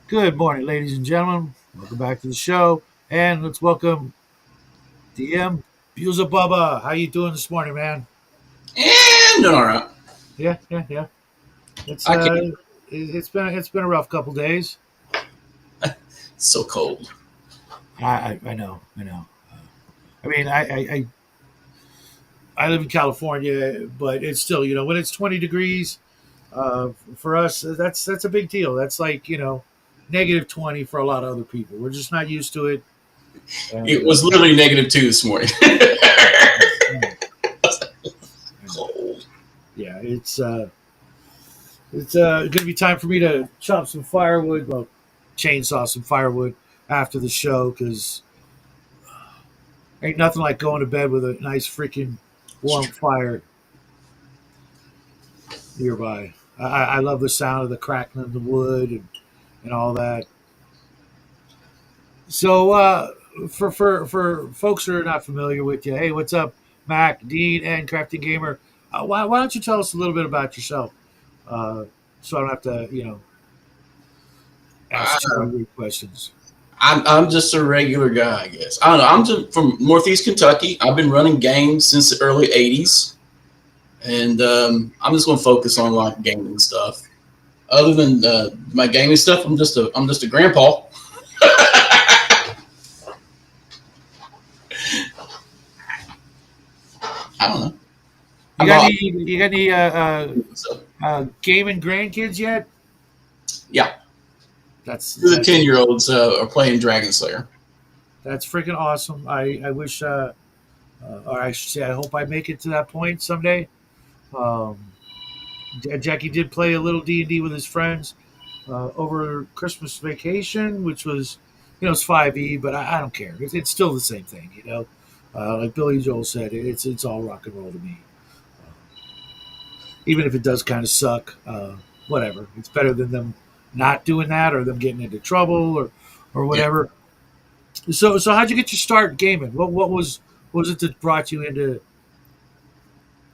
Good morning, ladies and gentlemen. Welcome back to the show, and let's welcome DM BEEZULBUBBA. How you doing this morning, man? And all right, Yeah. It's I uh, can't. it's been a rough couple days. It's so cold. I know. I mean, I live in California, but it's still when it's 20 degrees, for us that's a big deal. That's like negative 20 for a lot of other people. We're just not used to it, and It was literally -2 this morning. I know. I know. Cold. Yeah, it's going to be time for me to chop some firewood, well, chainsaw some firewood after the show because ain't nothing like going to bed with a nice freaking warm fire nearby. I love the sound of the crackling of the wood and all that. So, for folks who are not familiar with you, hey, what's up, Mac, Dean, and Crafting Gamer? Why don't you tell us a little bit about yourself, so I don't have to, ask too Uh, many weird questions. I'm just a regular guy, I guess. I don't know. I'm just from Northeast Kentucky. I've been running games since the early '80s, and I'm just going to focus on like gaming stuff. Other than my gaming stuff, I'm just a grandpa. I don't know. You I'm got all, any so, gaming grandkids yet? yeah. That's The that's 10-year-olds are playing Dragon Slayer. that's freaking awesome. I wish, or I should say, I hope I make it to that point someday. Um, Jackie did play a little D&D with his friends over Christmas vacation, which was, it's 5e, but I don't care. It's still the same thing, like Billy Joel said, it's all rock and roll to me. Uh, Even if it does kind of suck, whatever. It's better than them not doing that or them getting into trouble or Yeah. whatever. So how'd you get your start gaming? What was it that brought you into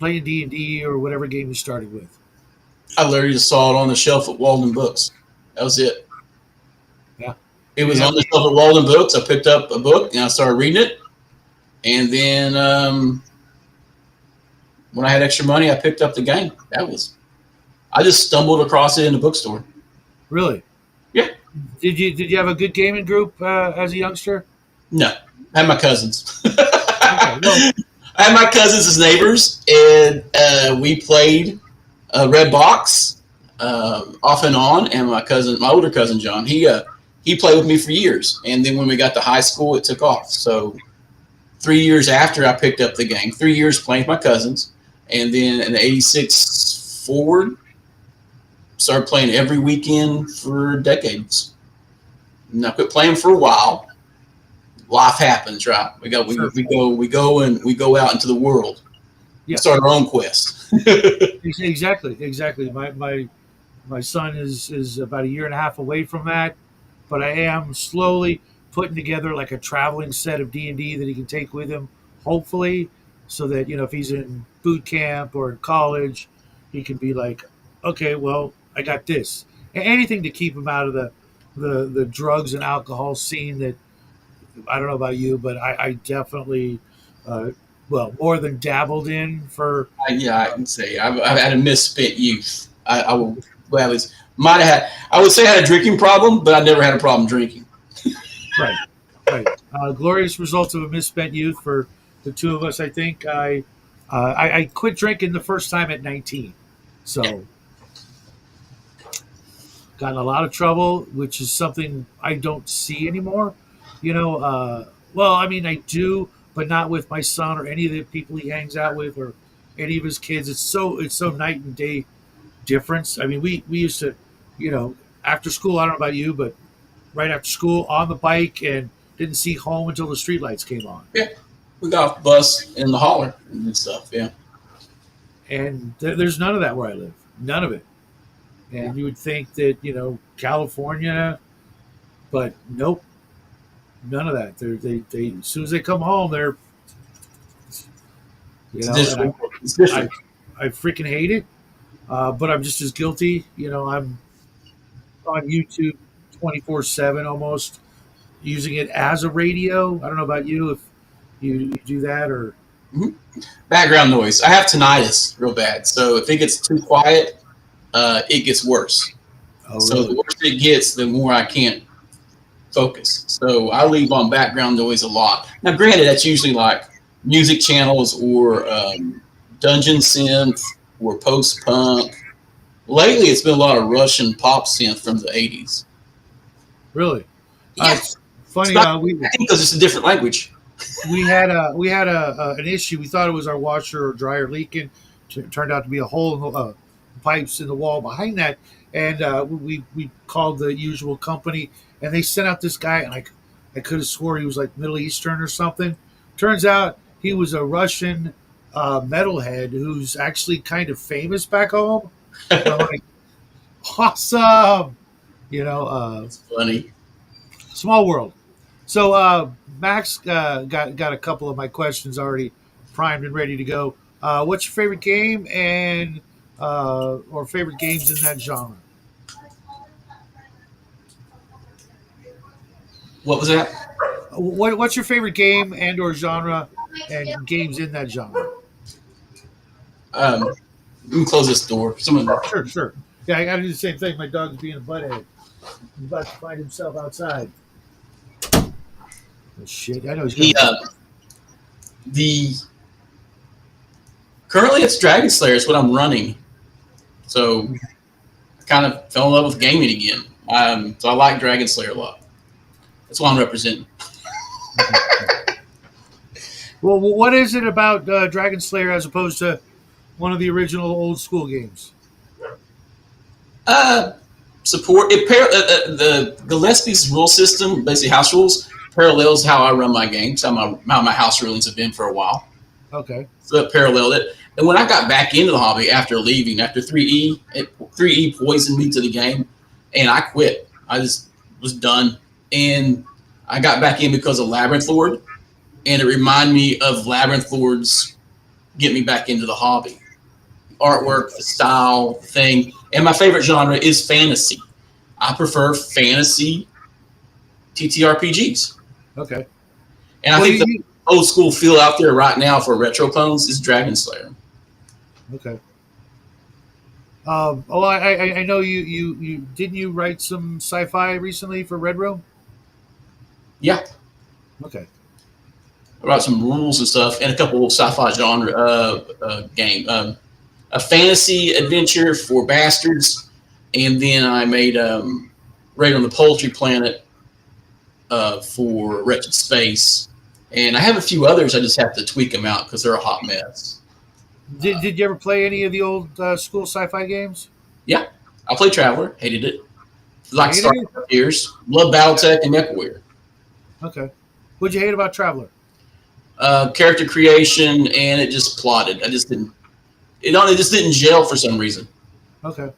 playing D&D or whatever game you started with? I literally just saw it on the shelf at Walden Books. That was it. Yeah, It you was didn't on have the any. shelf at Walden Books. I picked up a book and I started reading it. And then when I had extra money, I picked up the game. I just stumbled across it in the bookstore. Really? Yeah, Did you have a good gaming group as a youngster? no, I had my cousins. Okay, well, I had my cousins as neighbors, and we played Red Box off and on. And my older cousin John, he played with me for years. And then when we got to high school, it took off. So 3 years after I picked up the game, 3 years playing with my cousins, and then in the '86 forward, started playing every weekend for decades. And I quit playing for a while. Life happens, right? sure. We go out into the world and Yeah, start our own quest. exactly. My son is about a year and a half away from that, but I am slowly putting together like a traveling set of D&D that he can take with him, hopefully, so that if he's in boot camp or in college, he can be like, okay, well, I got this. Anything to keep him out of the drugs and alcohol scene that I don't know about you, but I definitely, uh, well, more than dabbled in for. Yeah, I can say I've had a misspent youth. I will gladly might have had. I would say I had a drinking problem, but I never had a problem drinking. Right, right. Glorious results of a misspent youth for the two of us. I think I quit drinking the first time at 19, Yeah, so got in a lot of trouble, which is something I don't see anymore. Well, I mean, I do, but not with my son or any of the people he hangs out with or any of his kids. It's so night and day difference. I mean, we used to, you know, after school. I don't know about you, but right after school on the bike and didn't see home until the streetlights came on. yeah. We got off the bus in the holler and stuff. Yeah, And there's none of that where I live. None of it. yeah. And you would think that California, but nope, none of that. They as soon as they come home, they're It's and different. It's different. I freaking hate it. But I'm just as guilty. I'm on YouTube 24/7 almost, using it as a radio. I don't know about you if you do that or. Mhm. Background noise. I have tinnitus real bad, so if it gets too quiet, it gets worse. Oh, So the really? worse it gets, the more I can't focus. So I leave on background noise a lot. Now, granted, that's usually like music channels or dungeon synth or post punk. Lately, it's been a lot of Russian pop synth from the 80s. Really? Yeah, It's it's funny. not, I think because it's a different language. We had an issue. We thought it was our washer or dryer leaking. Turned out to be a hole in the pipes in the wall behind that. And we called the usual company, and they sent out this guy, and I could have swore he was like Middle Eastern or something. Turns out he was a Russian metalhead who's actually kind of famous back home. So I'm like, awesome, you know. It's funny. Small world. So Max got a couple of my questions already primed and ready to go. What's your favorite game and or favorite games in that genre? What was that? What's your favorite game and or genre and games in that genre? Let me close this door. Someone. Sure, sure. Yeah, I got to do the same thing. My dog's being a butthead. He's about to find himself outside. Oh, shit, I know he's The coming. the currently it's Dragon Slayer is what I'm running. So I kind of fell in love with gaming again. So I like Dragon Slayer a lot. That's what I'm representing. Well, what is it about Dragon Slayer as opposed to one of the original old school games? Uh, support it. The Gillespie's rule system, basically house rules, parallels how I run my games, how my house rulings have been for a while. Okay. So it paralleled it. And when I got back into the hobby after leaving, after 3E poisoned me to the game, and I quit. I just was done. And I got back in because of Labyrinth Lord, and it reminded me of Labyrinth Lord's get me back into the hobby. Artwork, the style, the thing. And my favorite genre is fantasy. I prefer fantasy TTRPGs. Okay. And I Well, think the old school feel out there right now for retro clones is Dragon Slayer. okay. Oh, I know you didn't you write some sci-fi recently for Red Room? Yeah, Okay. about some rules and stuff, and a couple of sci-fi genre game, a fantasy adventure for bastards, and then I made Raid on the Poultry Planet for Wretched Space, and I have a few others. I just have to tweak them out because they're a hot mess. Did you ever play any of the old school sci-fi games? Yeah, I played Traveler, hated it. Like Hated Star it? Frontiers, love BattleTech and MechWarrior. Okay. What'd you hate about Traveler? Character creation, and it just plotted. I just didn't. It just didn't gel for some reason. Okay.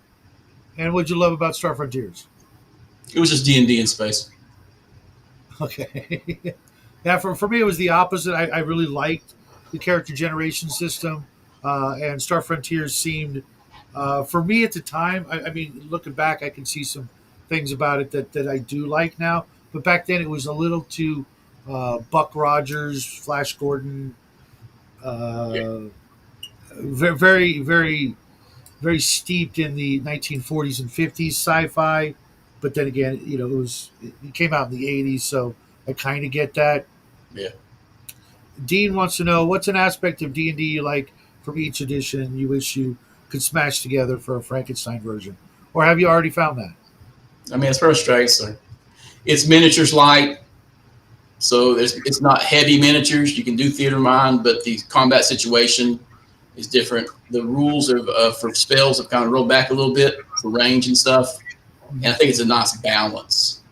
And what'd you love about Star Frontiers? It was just D&D in space. Okay. Yeah, for me, it was the opposite. I really liked the character generation system, and Star Frontiers seemed, for me at the time, I mean, looking back, I can see some things about it that I do like now. But back then, it was a little too Buck Rogers, Flash Gordon, Yeah. uh, very, very, very steeped in the 1940s and 50s sci-fi. But then again, it came out in the 80s, so I kind of get that. Yeah. Dean wants to know what's an aspect of D and D you like from each edition you wish you could smash together for a Frankenstein version, or have you already found that? I mean, it's first strikes. So it's miniatures light, so it's not heavy miniatures. You can do theater mind, but the combat situation is different. The rules for spells have kind of rolled back a little bit for range and stuff, and I think it's a nice balance.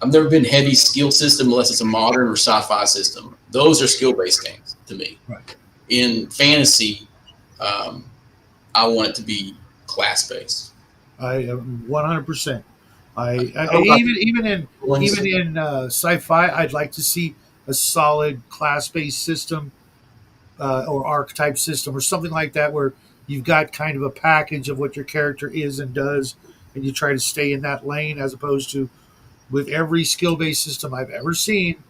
I've never been heavy skill system unless it's a modern or sci-fi system. Those are skill-based games to me. Right. In fantasy, I want it to be class-based. I am 100%. I don't like Even in sci-fi, I'd like to see a solid class-based system or archetype system or something like that, where you've got kind of a package of what your character is and does, and you try to stay in that lane, as opposed to with every skill based system I've ever seen.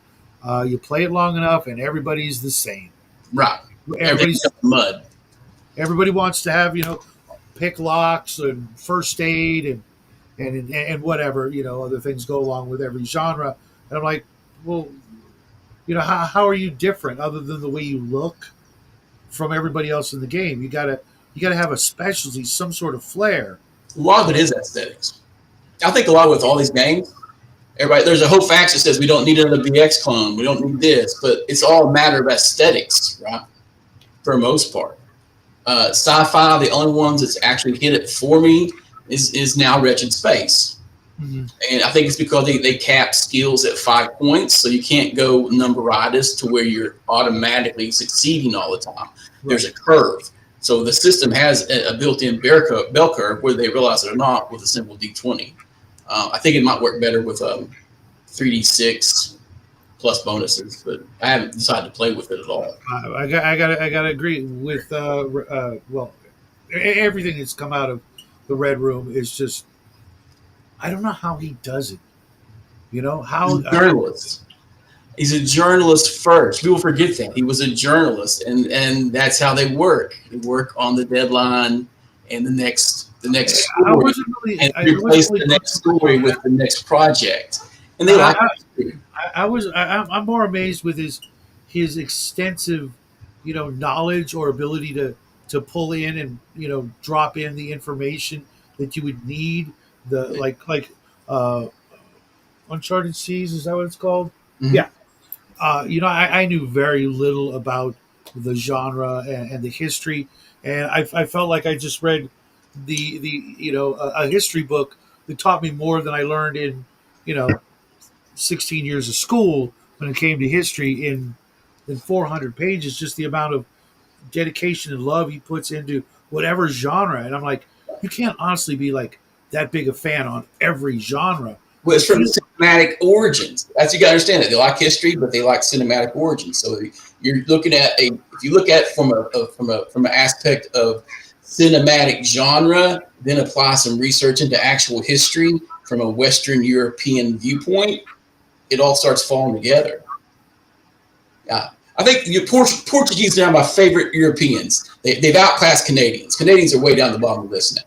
You play it long enough, and everybody's the same. Right. Everything's Everybody's mud. everybody wants to have pick locks and first aid and whatever other things go along with every genre. And I'm like, well, how are you different other than the way you look from everybody else in the game? You gotta have a specialty, some sort of flair. A lot of it is aesthetics. I think a lot with all these games, everybody, there's a whole faction that says we don't need another BX clone, we don't need this, but it's all a matter of aesthetics, right? For the most part. Sci-fi, the only ones that's actually hit it for me is now Wretched Space. Mm-hmm. And I think it's because they cap skills at 5 points, so you can't go numberitis to where you're automatically succeeding all the time. Right. There's a curve. So the system has a built-in bell curve, whether they realize it or not, with a simple D20. I think it might work better with 3D6 plus bonuses, but I haven't decided to play with it at all. I gotta agree with well, everything that's come out of the Red Room is just, I don't know how he does it. How He's a journalist. He's a journalist first. People forget that he was a journalist, and that's how they work. They work on the deadline and the next story, and replace the next story with the next project. And they I'm more amazed with his extensive, knowledge or ability to pull in and drop in the information that you would need. The uh, Uncharted Seas, is that what it's called? Mm-hmm. Yeah. I knew very little about the genre and the history, and I felt like I just read a history book that taught me more than I learned in 16 years of school when it came to history in 400 pages. Just the amount of dedication and love he puts into whatever genre, and I'm like, you can't honestly be like that big a fan on every genre. Well, it's from cinematic origins. That's, you got to understand that they like history, but they like cinematic origins. So you're looking at if you look at it from an aspect of cinematic genre, then apply some research into actual history from a Western European viewpoint, it all starts falling together. I think Portuguese are now my favorite Europeans. They've outclassed Canadians. Canadians are way down the bottom of this now.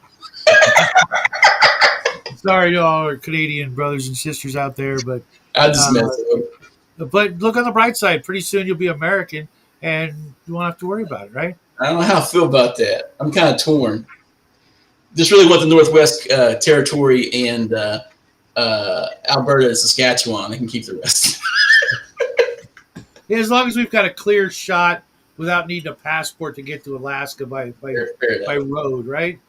Sorry to all our Canadian brothers and sisters out there, but I just mess it up. But look on the bright side. Pretty soon you'll be American, and you won't have to worry about it, right? I don't know how I feel about that. I'm kind of torn. Just really want the Northwest Territory and Alberta and Saskatchewan. They can keep the rest. Yeah, as long as we've got a clear shot without needing a passport to get to Alaska by road, right?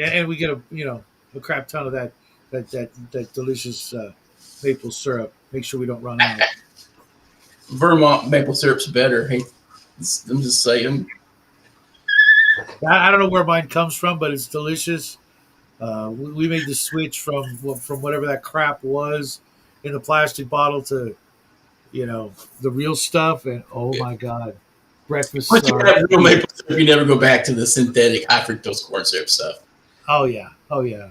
And we get a crap ton of that delicious maple syrup. Make sure we don't run out. Vermont maple syrup's better. Hey, I'm just saying. I don't know where mine comes from, but it's delicious. We made the switch from whatever that crap was in the plastic bottle to the real stuff, and oh my god, breakfast. Once you have real maple syrup, you never go back to the synthetic high fructose corn syrup stuff. Oh yeah.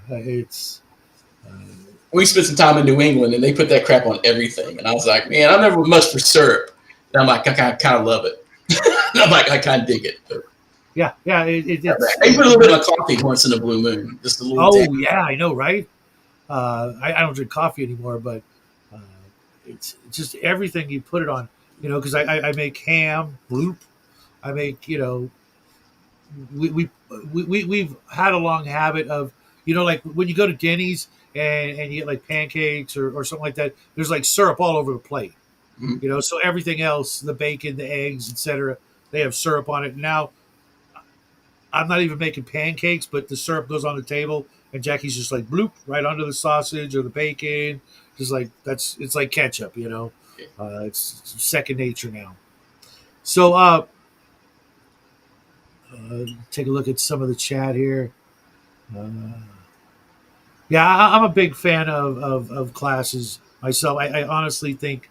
It's. We spent some time in New England, and they put that crap on everything, and I was like, man, I'm never much for syrup. And I'm like, I kind of love it. I'm like, I kind of dig it. But yeah. They put a little bit of coffee once in a blue moon, just a little. Oh yeah, I know, right? I don't drink coffee anymore, but it's just everything you put it on. Because I make ham, bloop. I make we've had a long habit of like when you go to Denny's and you get like pancakes or something like that, there's like syrup all over the plate. Mm-hmm. So everything else, the bacon, the eggs, etc., they have syrup on it. Now I'm not even making pancakes, but the syrup goes on the table and Jackie's just like bloop right onto the sausage or the bacon, just like it's like ketchup. It's second nature now. So take a look at some of the chat here. Yeah, I'm a big fan of classes myself. I honestly think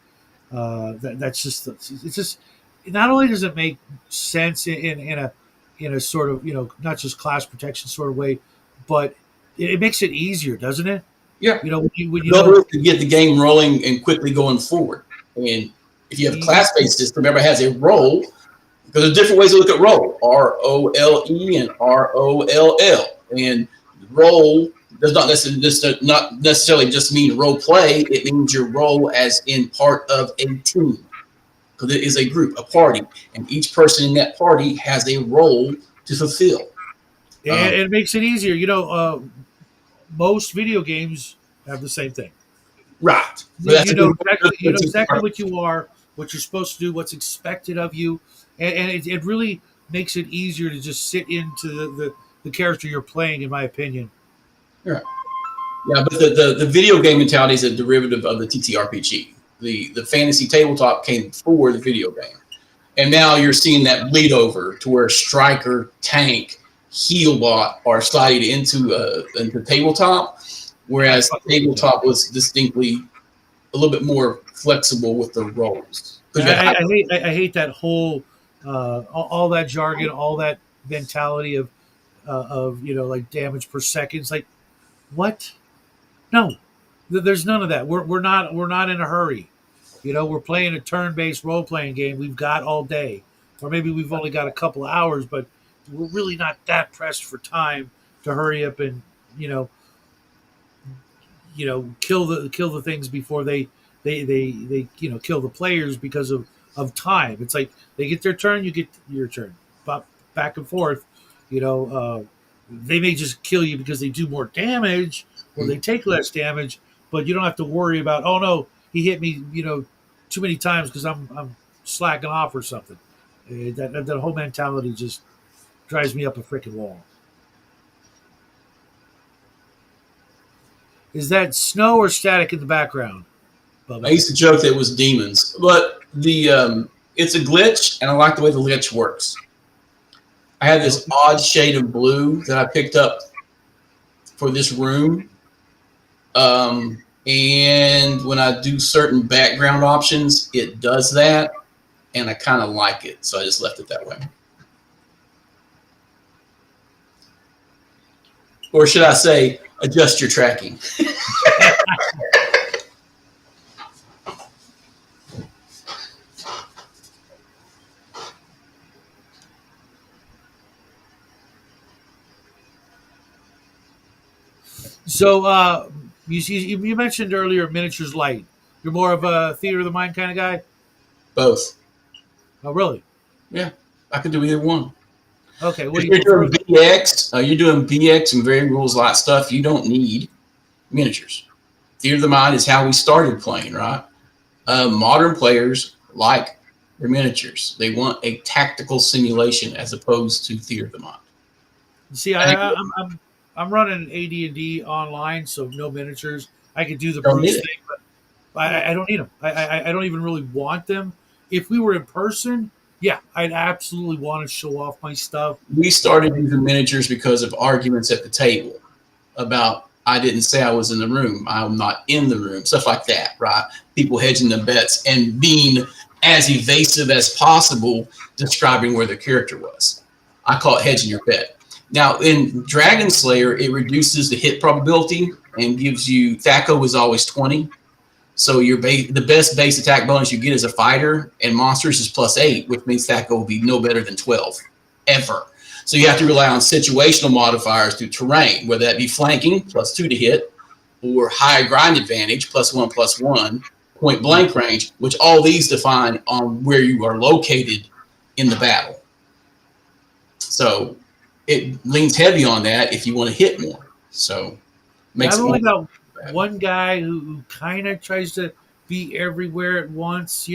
that's just it's just not only does it make sense in a sort of not just class protection sort of way, but it makes it easier, doesn't it? Yeah. When The goal is to get the game rolling and quickly going forward. And if you have a you, class-based system, everybody has a role, because there's different ways to look at role: ROLE and ROLL. And role does not necessarily just mean role play. It means your role as in part of a team, because it is a group, a party, and each person in that party has a role to fulfill. it makes it easier. Most video games have the same thing. Right, but You, that's you a know good. exactly you know exactly what you are, what you're supposed to do, what's expected of you, and it really makes it easier to just sit into the character you're playing, in my opinion. Right. Yeah, but the video game mentality is a derivative of the TTRPG. The fantasy tabletop came before the video game, and now you're seeing that bleed over to where striker, tank, heal bot are sliding into tabletop, I whereas fucking hate that. tabletop was distinctly a little bit more flexible with the roles because you had I hate that whole all that jargon, all that mentality of like damage per second. It's like what? No, there's none of that. We're not in a hurry. We're playing a turn-based role-playing game. We've got all day, or maybe we've only got a couple of hours, but we're really not that pressed for time to hurry up and you know kill the things before they kill the players because of time. It's like they get their turn, you get your turn, but back and forth. They may just kill you because they do more damage or they take less damage, but you don't have to worry about, oh no, he hit me too many times because I'm slacking off or something. That whole mentality just drives me up a freaking wall. Is that snow or static in the background, I Bubba? used to joke that it was demons, but the it's a glitch, and I like the way the glitch works. I had this odd shade of blue that I picked up for this room. And when I do certain background options, it does that, and I kind of like it, so I just left it that way. Or should I say, adjust your tracking? So, you mentioned earlier miniatures light. You're more of a theater of the mind kind of guy. Both. Oh, really? Yeah, I can do either one. Okay. What If do you you're prefer doing then? BX and very rules light stuff, you don't need miniatures. Theater of the mind is how we started playing, right? Modern players like their miniatures. They want a tactical simulation as opposed to theater of the mind. See, I think I'm running AD&D online, so no miniatures. I could do the you don't need Bruce it. thing, but I don't need them. I don't even really want them. If we were in person, yeah, I'd absolutely want to show off my stuff. We started using miniatures because of arguments at the table about I didn't say I was in the room. I'm not in the room. Stuff like that, right? People hedging the bets and being as evasive as possible, describing where their character was. I call it hedging your bet. Now, in Dragon Slayer, it reduces the hit probability and gives you THAC0 is always 20. So the best base attack bonus you get as a fighter and monsters is +8, which means THAC0 will be no better than 12 ever. So you have to rely on situational modifiers through terrain, whether that be flanking +2 to hit, or high grind advantage +1/+1, point blank range, which all these define on where you are located in the battle. So it leans heavy on that if you want to hit more. So makes I've it only more got bad. one guy who kind of tries to be everywhere at once,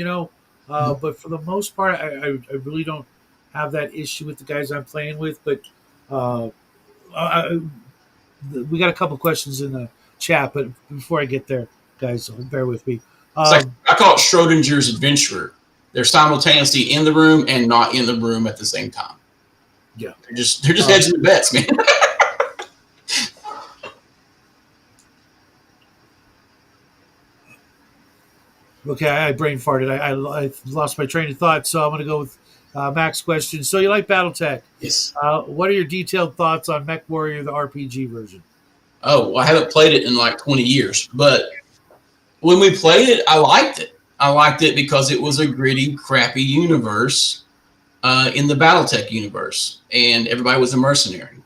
but for the most part, I really don't have that issue with the guys I'm playing with. But uh, I, we got a couple questions in the chat, but before I get there, guys, bear with me. It's like Um, I call it Schrodinger's adventurer. They're simultaneously in the room and not in the room at the same time. yeah. They're just Um, hedging the bets, man. okay, I brain farted. I lost my train of thought, so I'm going to go with Max question. So you like BattleTech? Yes. What are your detailed thoughts on Mech Warrior, the RPG version? Oh, well, I haven't played it in like 20 years, but when we played it, I liked it. I liked it because it was a gritty, crappy universe in the BattleTech universe, and everybody was a mercenary.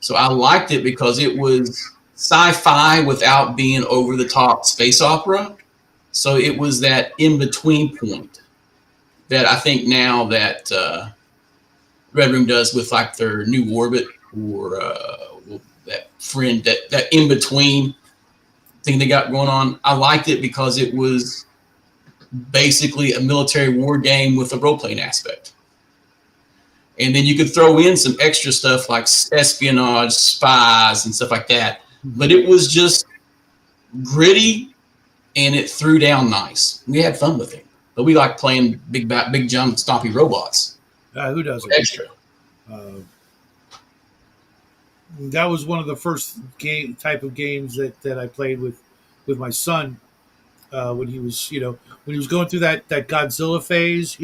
So I liked it because it was sci-fi without being over the top space opera. So it was that in between point that I think now that Red Room does with like their new orbit or that friend that in between thing they got going on. I liked it because it was basically a military war game with a role playing aspect. And then you could throw in some extra stuff like espionage, spies, and stuff like that. But it was just gritty, and it threw down nice. We had fun with it, but we like playing big jump, stompy robots. Who doesn't? Extra. Uh, that was one of the first type of games that I played with my son when he was when he was going through that Godzilla phase.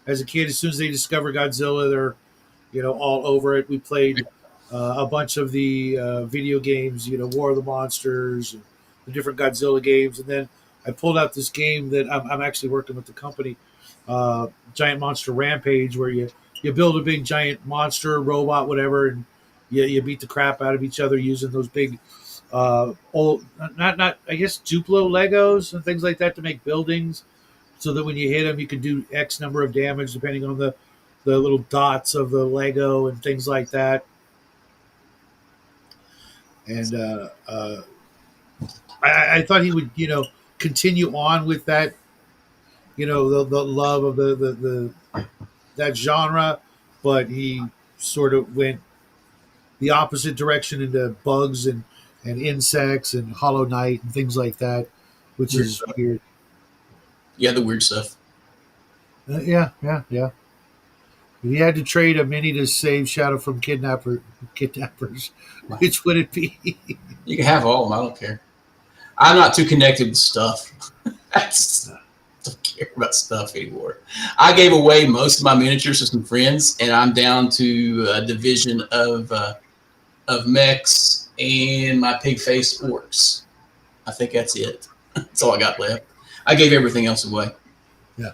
As a kid, as soon as they discover Godzilla, they're all over it. We played a bunch of the video games, War of the Monsters, and the different Godzilla games, and then I pulled out this game that I'm actually working with the company, Giant Monster Rampage, where you build a big giant monster, robot, whatever, and you beat the crap out of each other using those big old not I guess Duplo Legos and things like that to make buildings, so that when you hit them, you can do X number of damage depending on the little dots of the Lego and things like that. And I thought he would, continue on with that, the love of the that genre, but he sort of went the opposite direction into bugs and insects and Hollow Knight and things like that, which Weird is stuff. weird. Yeah, the weird stuff. Yeah. If you had to trade a mini to save Shadow from kidnappers, which would it be? You can have all of them. I don't care. I'm not too connected with stuff. I don't care about stuff anymore. I gave away most of my miniatures to some friends, and I'm down to a division of mechs and my pig faced orcs. I think that's it. That's all I got left. I gave everything else away. Yeah.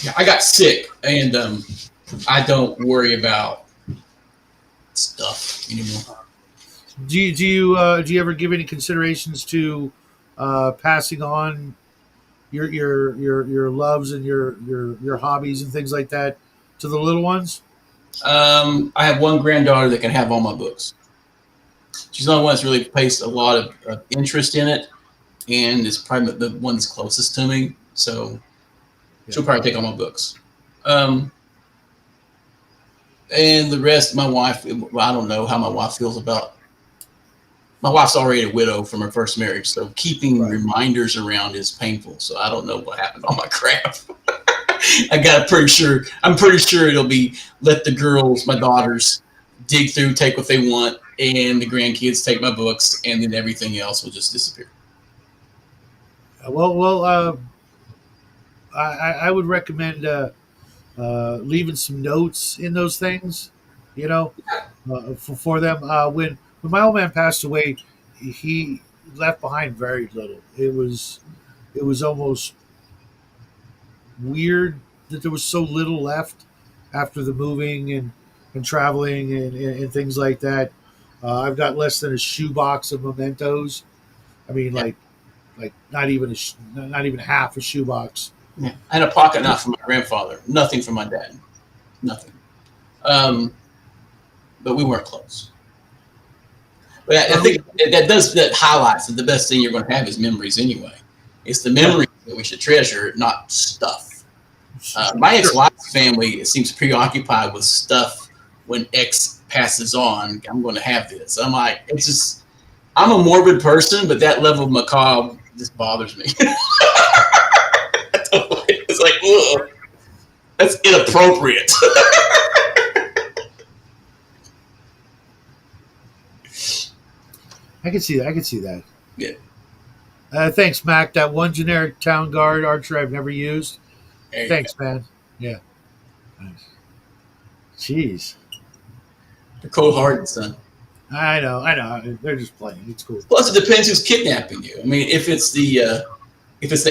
Yeah, I got sick, and I don't worry about stuff anymore. Do you ever give any considerations to passing on your loves and your hobbies and things like that to the little ones? I have one granddaughter that can have all my books. She's the only one that's really placed a lot of interest in it, and is probably the one that's closest to me. So she'll probably take all my books. And the rest, my wife, I don't know how my wife feels about. My wife's already a widow from her first marriage, so keeping reminders around is painful. So I don't know what happened to all my crap. I'm pretty sure it'll be let the girls, my daughters, dig through, take what they want, and the grandkids take my books, and then everything else will just disappear. I would recommend leaving some notes in those things, for them. When my old man passed away, he left behind very little. It was almost weird that there was so little left after the moving and traveling and things like that. I've got less than a shoebox of mementos. I mean, Yeah. like not even not even half a shoebox. Yeah. I had a pocket knife from my grandfather. Nothing from my dad. Nothing. But we weren't close. But I think that highlights that the best thing you're going to have is memories anyway. It's the memories that we should treasure, not stuff. My ex-wife's family seems preoccupied with stuff. When X passes on, I'm going to have this. I'm like, it's just, I'm a morbid person, but that level of macabre just bothers me. It's like, ugh, that's inappropriate. I can see that. I can see that. Yeah. Thanks, Mac. That one generic town guard archer I've never used. Thanks, man. Yeah. Jeez. They're cold-hearted, son. I know. They're just playing. It's cool. Plus, it depends who's kidnapping you. I mean, if it's the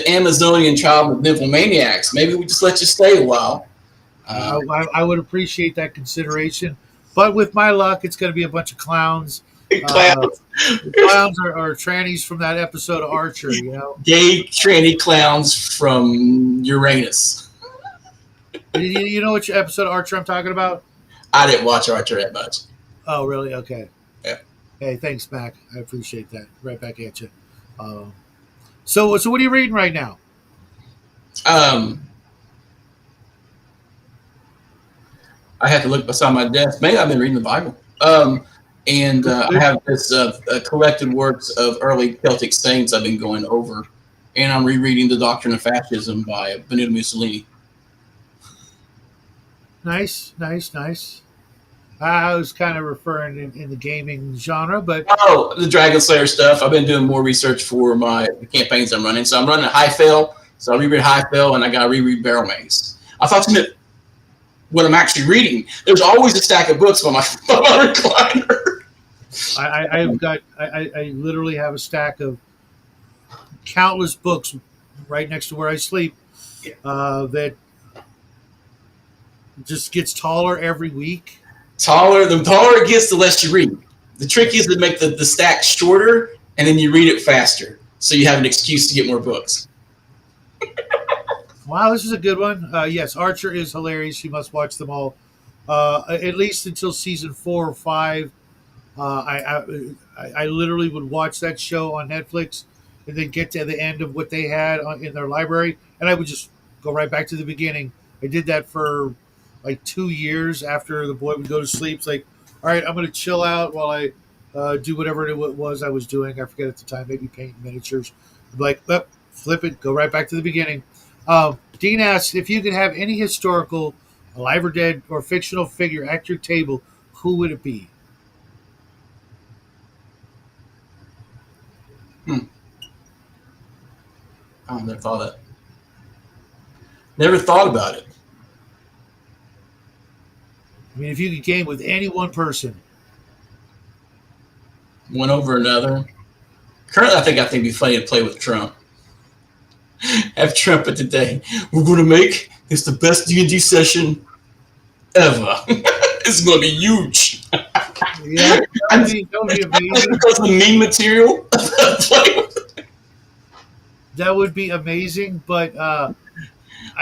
Amazonian child with nymphomaniacs, maybe we just let you stay a while. I would appreciate that consideration, but with my luck, it's going to be a bunch of clowns. Uh, Clowns, Clowns are trannies from that episode of Archer. gay tranny clowns from Uranus. You know which episode of Archer I'm talking about? I didn't watch Archer that much. Oh, really? Okay. Yeah. Hey, thanks, Mac. I appreciate that. Right back at you. So what are you reading right now? I have to look beside my desk. Maybe I've been reading the Bible. And I have this collected works of early Celtic saints I've been going over. And I'm rereading The Doctrine of Fascism by Benito Mussolini. Nice. I was kind of referring in the gaming genre, but Oh, the Dragon Slayer stuff. I've been doing more research for the campaigns I'm running. So I'm running High Fail. So I reread High Fail, and I got to reread Barrel Maze. I thought you meant what I'm actually reading. There's always a stack of books by my recliner. I literally have a stack of countless books right next to where I sleep that just gets taller every week. The taller it gets, the less you read. The trick is to make the stack shorter, and then you read it faster, so you have an excuse to get more books. Wow, this is a good one. Yes, Archer is hilarious. You must watch them all, at least until season 4 or 5. I literally would watch that show on Netflix and then get to the end of what they had in their library, and I would just go right back to the beginning. I did that for like 2 years after the boy would go to sleep. It's like, all right, I'm going to chill out while I do whatever it was I was doing. I forget at the time, maybe paint miniatures. I'd be like, flip it, go right back to the beginning. Dean asks, if you could have any historical, alive or dead, or fictional figure at your table, who would it be? I never thought of that. Never thought about it. I mean, if you could game with any one person. One over another. Currently, I think it'd be funny to play with Trump. Have Trump at today. We're going to make this the best D&D session ever. It's going to be huge. Yeah, that would be amazing. Because of the meme material. That would be amazing, but I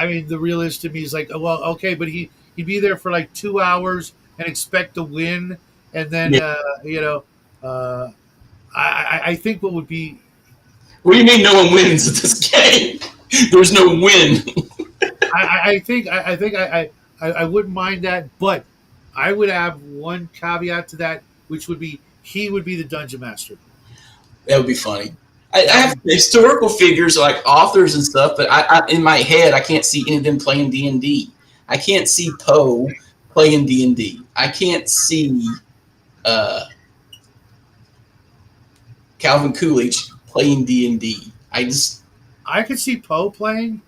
mean, the realist to me is like, well, okay, but he'd be there for like 2 hours and expect to win, and then I think what would be. What do you mean no one wins at this game? There's no win. I think I wouldn't mind that, but I would have one caveat to that, which would be he would be the dungeon master. That would be funny. I have historical figures like authors and stuff, but I in my head I can't see any of them playing D&D. I can't see Poe playing D&D. I can't see Calvin Coolidge playing D&D. I could see Poe playing,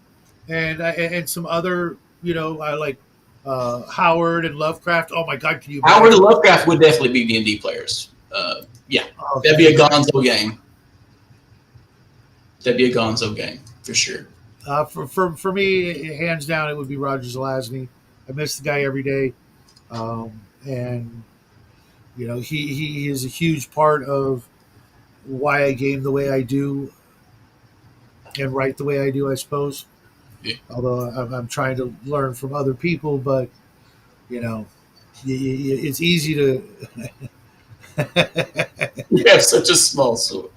and some other like Howard and Lovecraft. Oh my God, can you? Howard and Lovecraft would definitely be D&D players. Yeah, okay. That'd be a Gonzo game. That'd be a Gonzo game for sure. For me, hands down, it would be Roger Zelazny. I miss the guy every day, and he is a huge part of why I game the way I do and write the way I do, I suppose. Yeah. Although I'm trying to learn from other people, but it's easy to. You have such a small sword.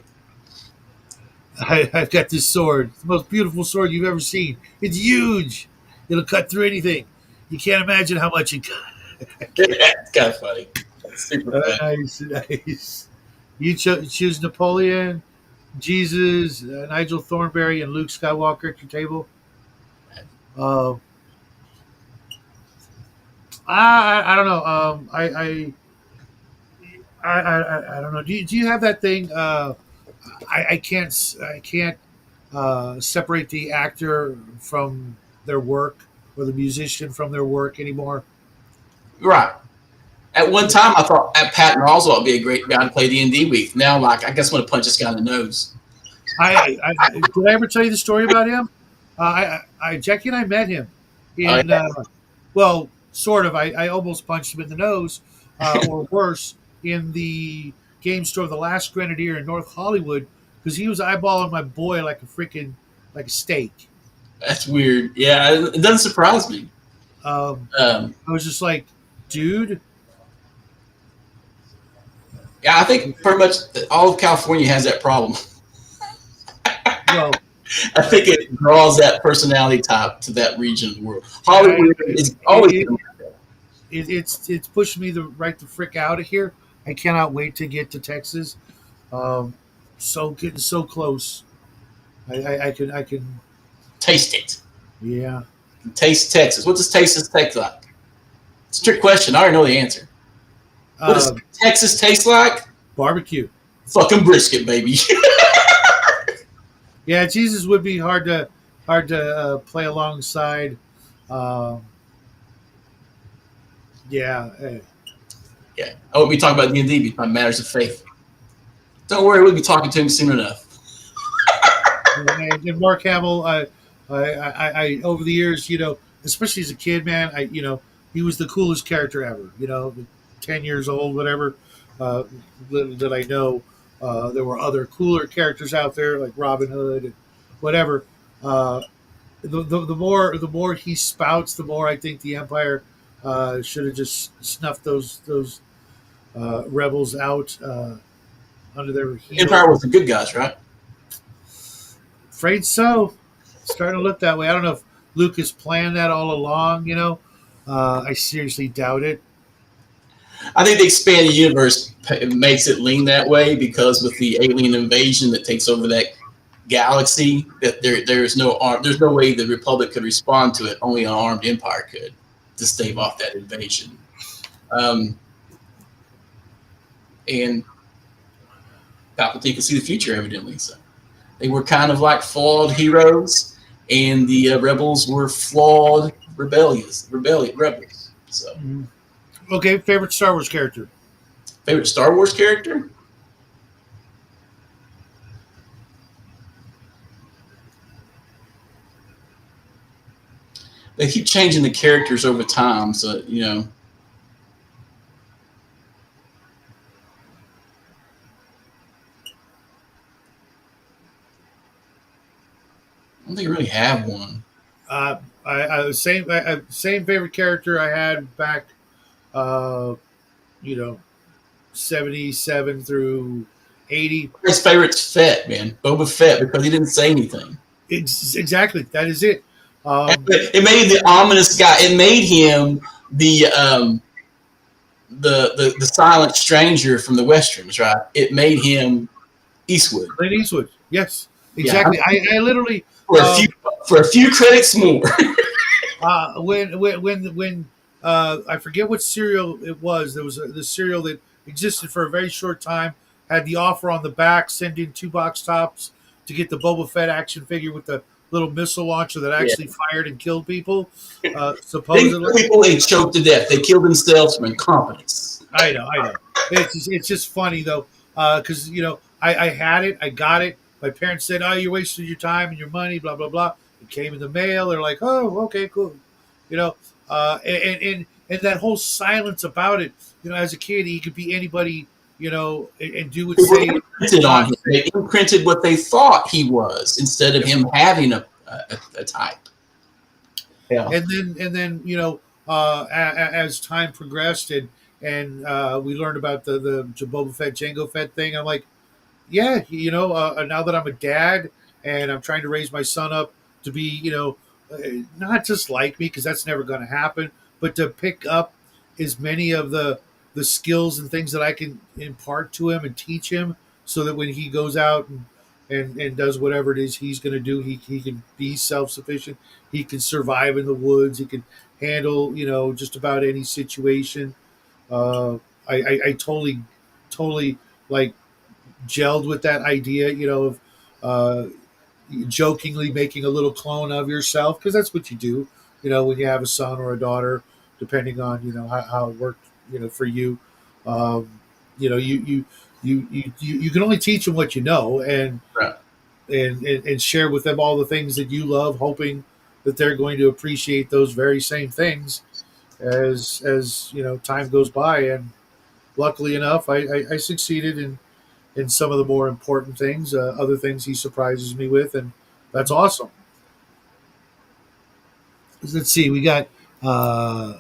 I've got this sword, the most beautiful sword you've ever seen. It's huge. It'll cut through anything. You can't imagine how much it cut. It's kind of funny. It's super nice. You choose Napoleon, Jesus, Nigel Thornberry, and Luke Skywalker at your table. I don't know. I don't know. Do you have that thing? I can't separate the actor from their work. or the musician from their work anymore. Right. At one time, I thought at Patton Oswalt would be a great guy to play D&D with. Now, like, I guess I'm going to punch this guy in the nose. Did I ever tell you the story about him? Jackie and I met him Oh, in, well, sort of. I almost punched him in the nose, or worse, in the game store, the Last Grenadier in North Hollywood, because he was eyeballing my boy like a freaking like a steak. that's weird. Yeah, it doesn't surprise me. Um, Um, I was just like, dude, yeah, I think pretty much all of California has that problem. well, I think it draws that personality type to that region of the world. I, Hollywood is always it, it's pushing me the right the frick out of here. I cannot wait to get to Texas. Um, so getting so close. I can. taste it. Yeah. Taste Texas. What does Texas taste like? It's a trick question. I already know the answer. What does Uh, Texas taste like? Barbecue. Fucking brisket, baby. Yeah, Jesus would be hard to play alongside. Um, yeah. Yeah, I won't be talking about D&D by matters of faith. Don't worry, we'll be talking to him soon enough. And Mark Hamill, I over the years, especially as a kid, man, he was the coolest character ever. 10 years old, whatever. Uh, that I know, there were other cooler characters out there like Robin Hood and whatever. Uh, the more he spouts, the more I think the Empire should have just snuffed those rebels out under their heel. Empire was the good guys, right? Afraid so. Starting to look that way. I don't know if Lucas planned that all along. I seriously doubt it. I think the expanded universe makes it lean that way because with the alien invasion that takes over that galaxy, that there's no way the Republic could respond to it. Only an armed empire could to stave off that invasion. Um, and Palpatine could see the future, evidently. So they were kind of like flawed heroes, and the rebels were flawed rebels. So, Mhm. Okay, favorite Star Wars character. favorite Star Wars character? They keep changing the characters over time, so I don't think I really have one. Same favorite character I had back, uh, you know, 77 through 80. His favorite's Fett, man, Boba Fett, because he didn't say anything. Exactly, that is it. Um, It made the ominous guy. It made him the the silent stranger from the westerns, right? It made him Eastwood. Clint Eastwood. Yes, Yeah, exactly. I literally, for a few um, for a few credits more. when I forget what cereal it was. There was the cereal that existed for a very short time. Had the offer on the back, send in 2 box tops to get the Boba Fett action figure with the little missile launcher that Yeah. actually fired and killed people. They Supposedly, people they choked to death. They killed themselves from incompetence. I know. It's just funny though, because I had it, I got it. My parents said, "Oh, you're wasting your time and your money." Blah blah blah. It came in the mail. They're like, "Oh, okay, cool." You know, and that whole silence about it. As a kid, he could be anybody. And do and They were say imprinted on not him. say. They imprinted what they thought he was instead of him having a type. Yeah. And then as time progressed and we learned about the Boba Fett, Jango Fett thing, I'm like, yeah, now that I'm a dad and I'm trying to raise my son up to be, not just like me, because that's never going to happen, but to pick up as many of the skills and things that I can impart to him and teach him, so that when he goes out and does whatever it is he's going to do, he can be self sufficient. He can survive in the woods. He can handle, just about any situation. I totally like gelled with that idea, of jokingly making a little clone of yourself, because that's what you do. when you have a son or a daughter, depending on how it worked for you. Um, you can only teach them what you know, and Right. and share with them all the things that you love, hoping that they're going to appreciate those very same things as time goes by. And luckily enough, I succeeded in some of the more important things. Other things he surprises me with, and that's awesome. Let's see, we got uh,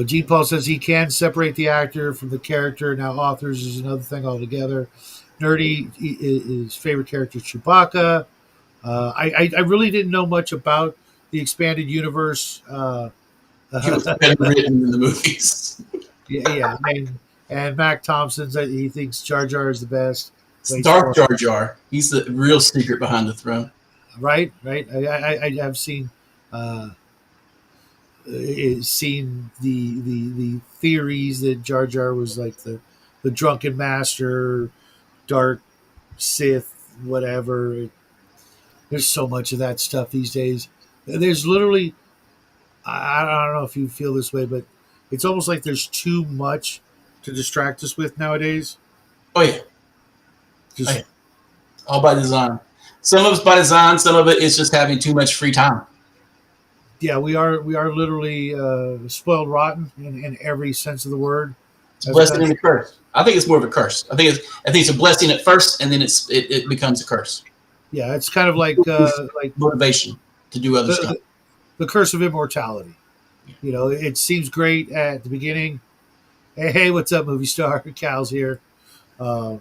G. Paul says he can separate the actor from the character. Now, authors is another thing altogether. Nerdy, his favorite character is Chewbacca. I really didn't know much about the expanded universe. It was better written in the movies. Yeah, and Mac Thompson's he thinks Jar Jar is the best. It's Waits Darth for Jar Jar. He's the real secret behind the throne. right. I have uh, seen the theories that Jar Jar was like the drunken master, dark Sith, whatever. There's so much of that stuff these days. There's literally, I don't know if you feel this way, but it's almost like there's too much to distract us with nowadays. Oh yeah, oh Just yeah, all by design. Some of it's by design. Some of it is just having too much free time. yeah, we are literally spoiled rotten in every sense of the word It's a as a blessing and country. a curse. I think it's more of a curse. I think it's a blessing at first, and then it becomes a curse. Yeah, it's kind of like Motivation to do other the, stuff. the the curse of immortality. It seems great at the beginning. Hey, what's up, movie star? Cal's here. Um,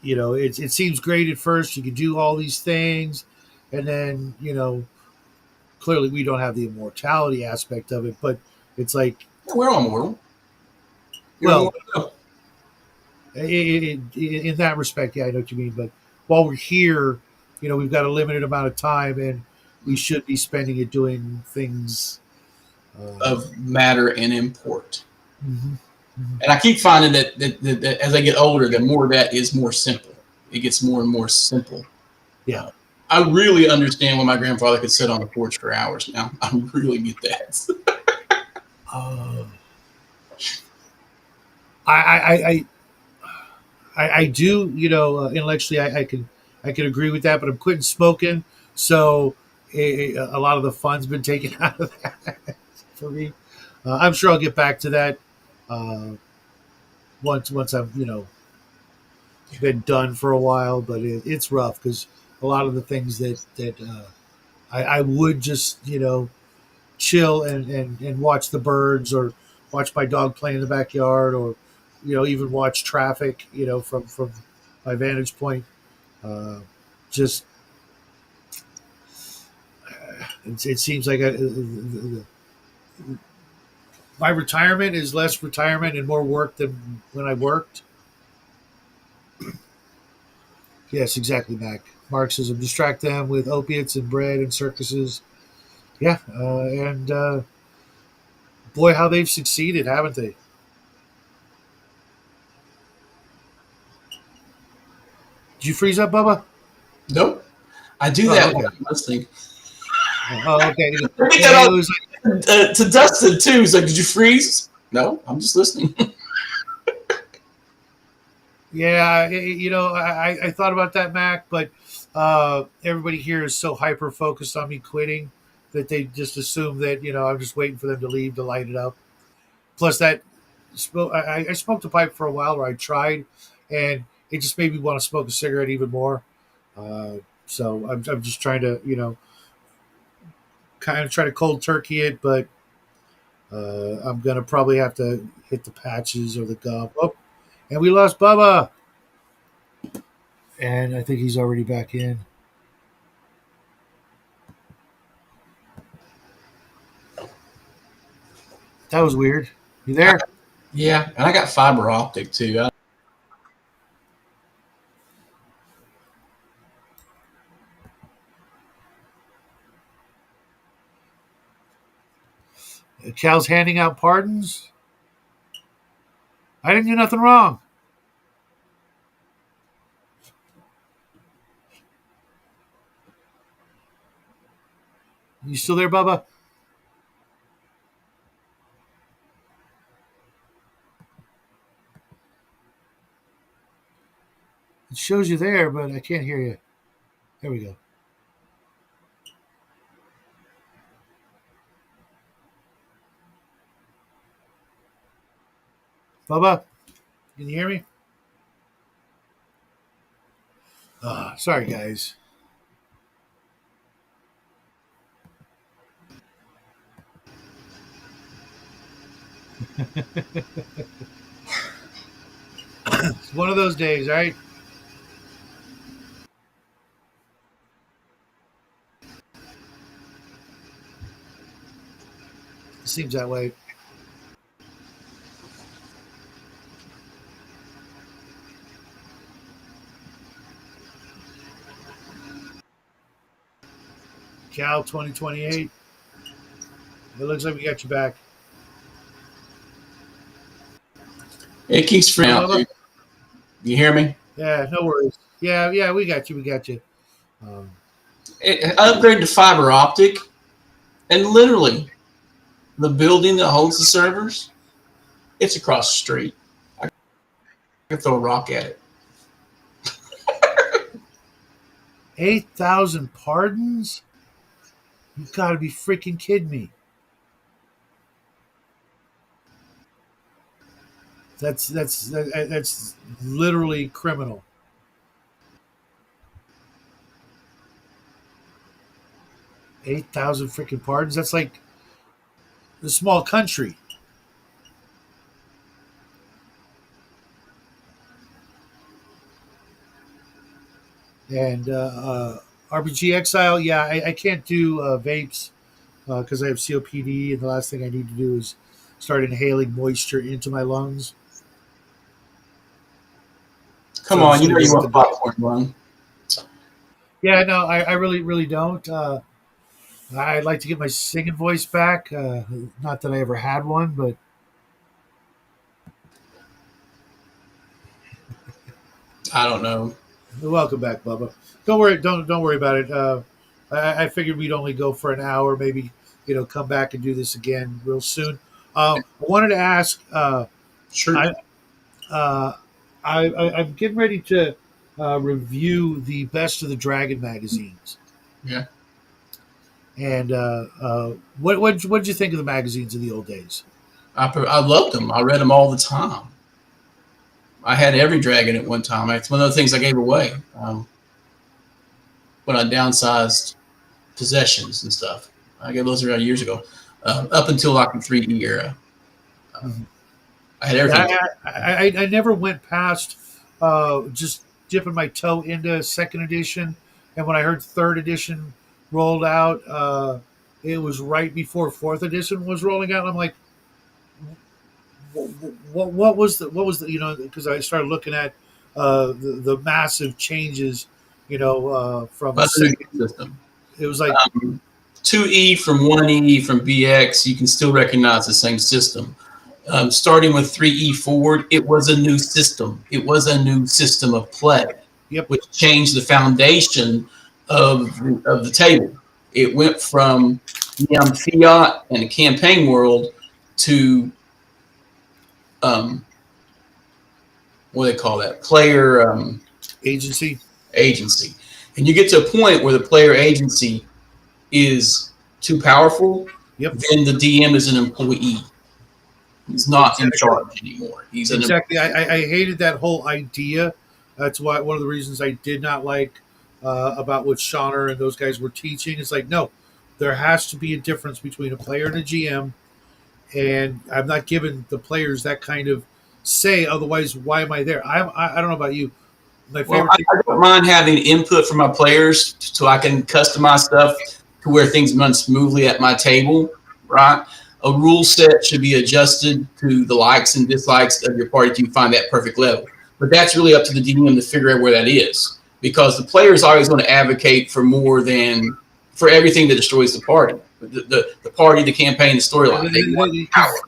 it seems great at first. You can do all these things, and then clearly we don't have the immortality aspect of it. But it's like, Yeah, we're all mortal. You're well, immortal. in that respect, yeah, I know what you mean. But while we're here, we've got a limited amount of time, and we should be spending it doing things. Of matter and import. Mhm, mhm. And I keep finding that as I get older, the more that is more simple. It gets more and more simple. Yeah. Uh, I really understand why my grandfather could sit on the porch for hours now. I really get that. Uh, I, I, I, I do, intellectually, I can agree with that, but I'm quitting smoking, so a lot of the fun's been taken out of that for me. I'm sure I'll get back to that uh, once I've been done for a while, but it's rough because a lot of the things that I would just chill and watch the birds or watch my dog play in the backyard or even watch traffic from my vantage point. Just it seems like my retirement is less retirement and more work than when I worked. Yes, exactly, Mac. Marxism distract them with opiates and bread and circuses. Yeah, and boy, how they've succeeded, haven't they? Did you freeze up, Bubba? Nope. I do Oh, that while okay. I'm listening. Oh, okay. I get It that was to Dustin too. He's like, "Did you freeze?" No, I'm just listening. Yeah, I thought about that, Mac, but everybody here is so hyper focused on me quitting that they just assume that I'm just waiting for them to leave to light it up. Plus, I smoked a pipe for a while, where I tried, and it just made me want to smoke a cigarette even more. Uh, so I'm just trying to kind of try to cold turkey it, but I'm gonna probably have to hit the patches or the gum. Oh, and we lost Bubba, and I think he's already back in. That was weird. You there? Yeah, and I got fiber optic too. Cal's handing out pardons. I didn't do nothing wrong. You still there, Bubba? It shows you there, but I can't hear you. There we go. Bubba, can you hear me? Sorry, guys. It's one of those days, right? It seems that way. Cal 2028. It looks like we got you back. It keeps free out, dude. You hear me? Yeah, no worries. Yeah, we got you. We got you. Um, I upgraded to fiber optic, and literally, the building that holds the servers, it's across the street. I could throw a rock at it. 8,000 pardons? You got to be freaking kidding me. That's literally criminal. 8,000 freaking pardons. That's like a small country. And RPG Exile, yeah, I can't do vapes because I have COPD, and the last thing I need to do is start inhaling moisture into my lungs. Come So I'm on, just you gonna know go you with want the popcorn run. yeah. No, I really really don't. I'd like to get my singing voice back. Not that I ever had one, but I don't know. welcome back, Bubba. Don't worry about it. I figured we'd only go for an hour, maybe come back and do this again real soon. I wanted to ask. Sure. I, uh, I'm getting ready to review the Best of the Dragon magazines. Yeah. And what'd you think of the magazines in the old days? I loved them. I read them all the time. I had every dragon at one time. It's one of the things I gave away when I downsized possessions and stuff. I gave those around years ago, up until like the 3E era. Mhm. I had Yeah, everything. I never went past just dipping my toe into second edition, and when I heard third edition rolled out, it was right before fourth edition was rolling out. And I'm like, what was the because I started looking at the massive changes, from But the second. new system. It was like 2E from 1E from BX, you can still recognize the same system. Starting with 3E forward, it was a new system. It was a new system of play, yep, which changed the foundation of the table. It went from fiat and a campaign world to what do they call that? Player agency. agency. And you get to a point where the player agency is too powerful, Yep, then the DM is an employee. He's not in exactly. charge anymore. He's an Exactly. I hated that whole idea. That's why one of the reasons I did not like about what Shauner and those guys were teaching. It's like, no, there has to be a difference between a player and a GM, and I'm not giving the players that kind of say. Otherwise, why am I there? I don't know about you. My well. favorite thing. I don't mind having input from my players so I can customize stuff to where things run smoothly at my table. Right. A rule set should be adjusted to the likes and dislikes of your party to find that perfect level. But that's really up to the DM to figure out where that is, because the player is always going to advocate for more than for everything that destroys the party. The party, the campaign, the storyline. They want Because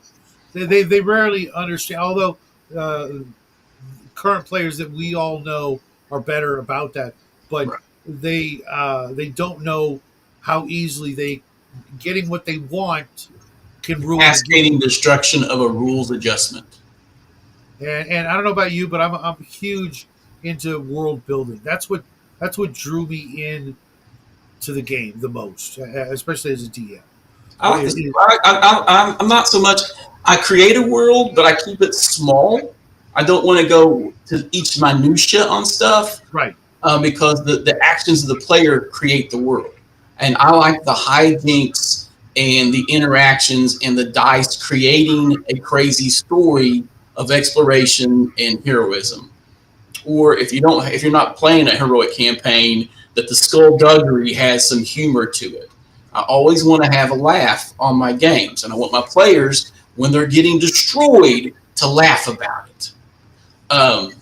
power. they rarely understand. Although uh, current players that we all know are better about that, but Right. they don't know how easily they getting what they want can ruin a Cascading game. destruction of a rules adjustment. And I don't know about you, but I'm huge into world building. That's what drew me in to the game the most, especially as a DM. I like this. I'm not so much. I create a world, but I keep it small. I don't want to go to each minutia on stuff Right. because the actions of the player create the world, and I like the hijinks and the interactions and the dice creating a crazy story of exploration and heroism. Or if you're not playing a heroic campaign, that the skullduggery has some humor to it. I always want to have a laugh on my games, and I want my players, when they're getting destroyed, to laugh about it. Um,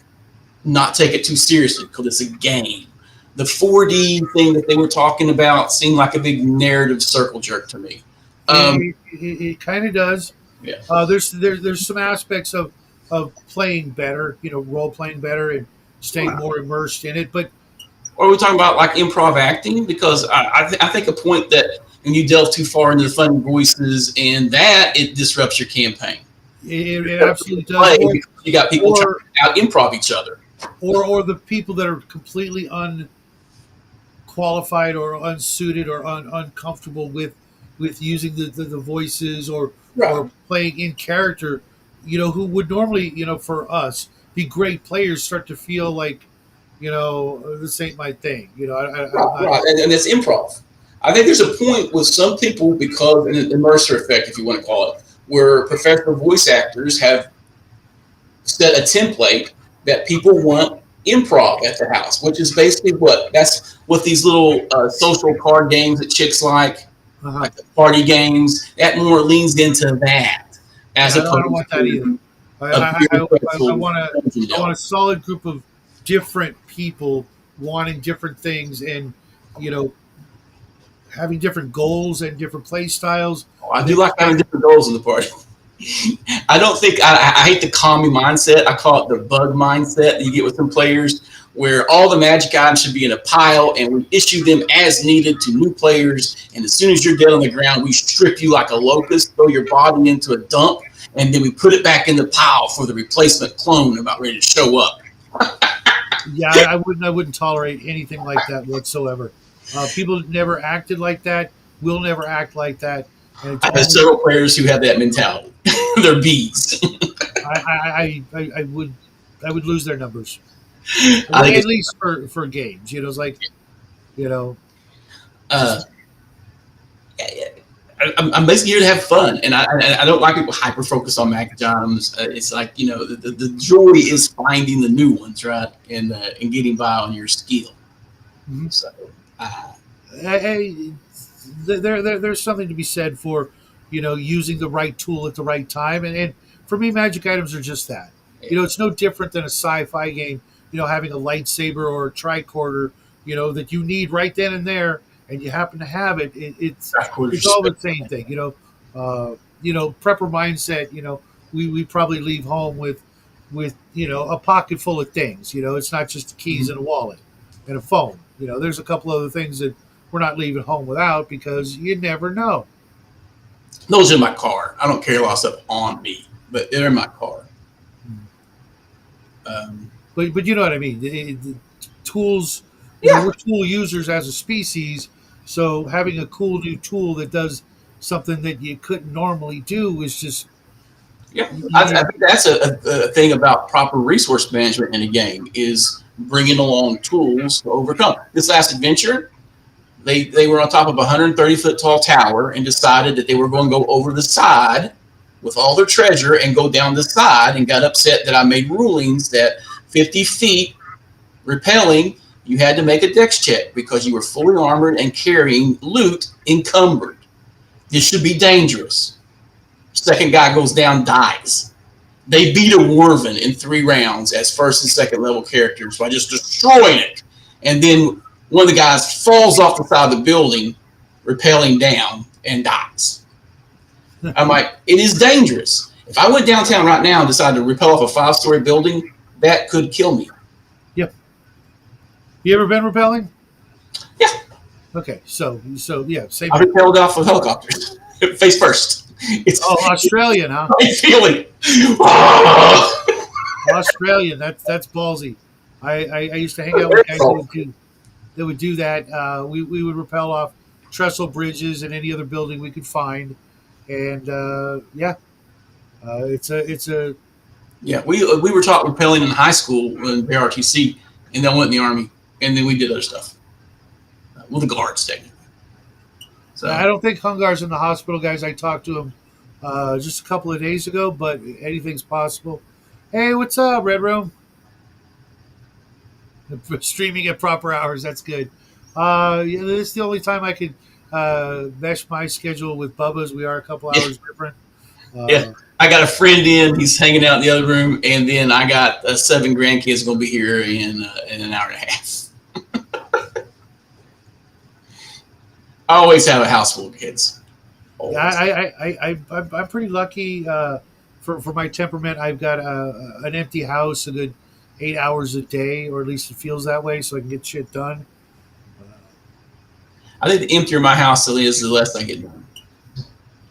Not take it too seriously because it's a game. The 4D thing that they were talking about seemed like a big narrative circle jerk to me. It kind of does. Yeah. There's some aspects of playing better, role playing better and staying more immersed in it. But Or are we talking about like improv acting? Because I think a point that when you delve too far into the funny voices and that, it disrupts your campaign. it absolutely does. You got people trying Or to out improv each other. or the people that are completely unqualified or unsuited or uncomfortable with using the voices Right. or playing in character, who would normally, for us, be great players, start to feel like, this ain't my thing. I'm Right, not. right. And it's improv. I think there's a point with some people because an immerser effect, if you want to call it, where professional voice actors have set a template that people want improv at the house, which is basically that's what these little social card games that chicks Uh-huh. like the party games, that more leans into that as Yeah, I don't opposed want that either. to I a I, I, pure I pretzel want to dungeon I want delve. a solid group of different people wanting different things and you know having different goals and different play styles. I do That like having different goals in the party. I don't think I hate the commie mindset. I call it the bug mindset that you get with some players, where all the magic items should be in a pile, and we issue them as needed to new players. And as soon as you're dead on the ground, we strip you like a locust, throw your body into a dump, and then we put it back in the pile for the replacement clone about ready to show up. Yeah, I wouldn't tolerate anything like that whatsoever. People never acted like that. Will never act like that, and it's I have only several players who have that mentality. They're bees. I would lose their numbers I think at it's least for games. It's like you know uh, just I'm basically here to have fun, and I don't like people hyper focus on magic items. It's like the joy is finding the new ones, right, and getting by on your skill. mhm. So uh, I, there's something to be said for using the right tool at the right time, and for me, magic items are just that. It's no different than a sci-fi game. Having a lightsaber or a tricorder, that you need right then and there, and you happen to have it. of It's course, all the same thing. Prepper mindset. We probably leave home with a pocket full of things. It's not just the keys and a wallet and a phone. There's a couple other things that we're not leaving home without because you never know. those are in my car. I don't carry a lot of stuff on me, but they're in my car. Um, But you know what I mean. The tools, yeah, we're tool users as a species. So having a cool new tool that does something that you couldn't normally do is just yeah. I you, think that's a thing about proper resource management in a game is bringing along tools to overcome. This last adventure, they were on top of a 130-foot tall tower and decided that they were going to go over the side with all their treasure and go down the side and got upset that I made rulings that 50 feet repelling, you had to make a dex check because you were fully armored and carrying loot encumbered. This should be dangerous. Second guy goes down, dies. They beat a Werven in 3 rounds as first and second level characters by just destroying it. And then one of the guys falls off the side of the building, rappelling down, and dies. I'm like, it is dangerous. If I went downtown right now and decided to rappel off a 5-story building, that could kill me. yep. You ever been repelling? Yeah. Okay, so yeah, same I here. repelled off of helicopters, face first. It's Oh, Australian, huh? a feeling. Australian. That's ballsy. I used to hang out with guys that would do that. We would rappel off trestle bridges and any other building we could find, and yeah, it's a Yeah, we were taught rappelling in high school in RTC, and then went in the army, and then we did other stuff. Well, the guards technically. I So don't think Hungar's in the hospital, guys. I talked to him just a couple of days ago, but anything's possible. Hey, what's up, Red Room? Streaming at proper hours. That's good. Yeah, this is the only time I could mesh my schedule with Bubba's. We are a couple yeah, hours different. yeah. Uh, I got a friend in. He's hanging out in the other room, and then I got 7 grandkids going to be here in an hour and a half. I always have a house full of kids. yeah, Always. I'm pretty lucky for my temperament. I've got an empty house a good 8 hours a day, or at least it feels that way, so I can get shit done. I think the emptier my house is, the less I get done.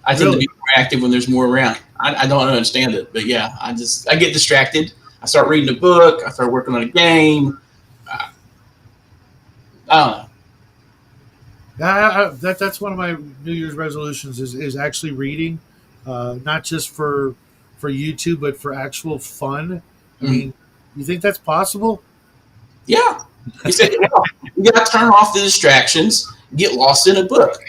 I tend to Really? be more active when there's more around. I don't understand it, but yeah, I get distracted. I start reading a book. I start working on a game. Uh, I don't know. That's one of my New Year's resolutions is actually reading, not just for YouTube, but for actual fun. I Mm. mean, you think that's possible? Yeah, you said it well. You got to turn off the distractions. Get lost in a book.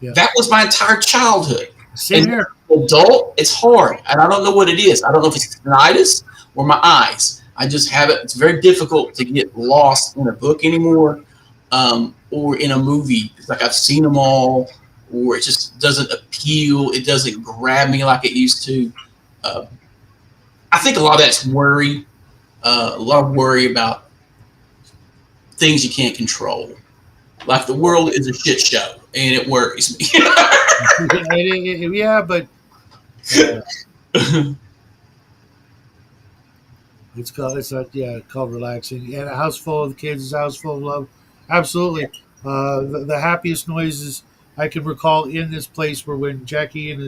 Yeah. That was my entire childhood. Same And here. adult, it's hard, and I don't know what it is. I don't know if it's tinnitus or my eyes. I just have it. It's very difficult to get lost in a book anymore, or in a movie. It's like I've seen them all, or it just doesn't appeal. It doesn't grab me like it used to. Uh, I think a lot of that's worry. A lot of worry about things you can't control. Like the world is a shit show, and it worries me. Yeah, but uh, it's called relaxing. And a house full of kids is a house full of love. Absolutely. The happiest noises I can recall in this place were when Jackie and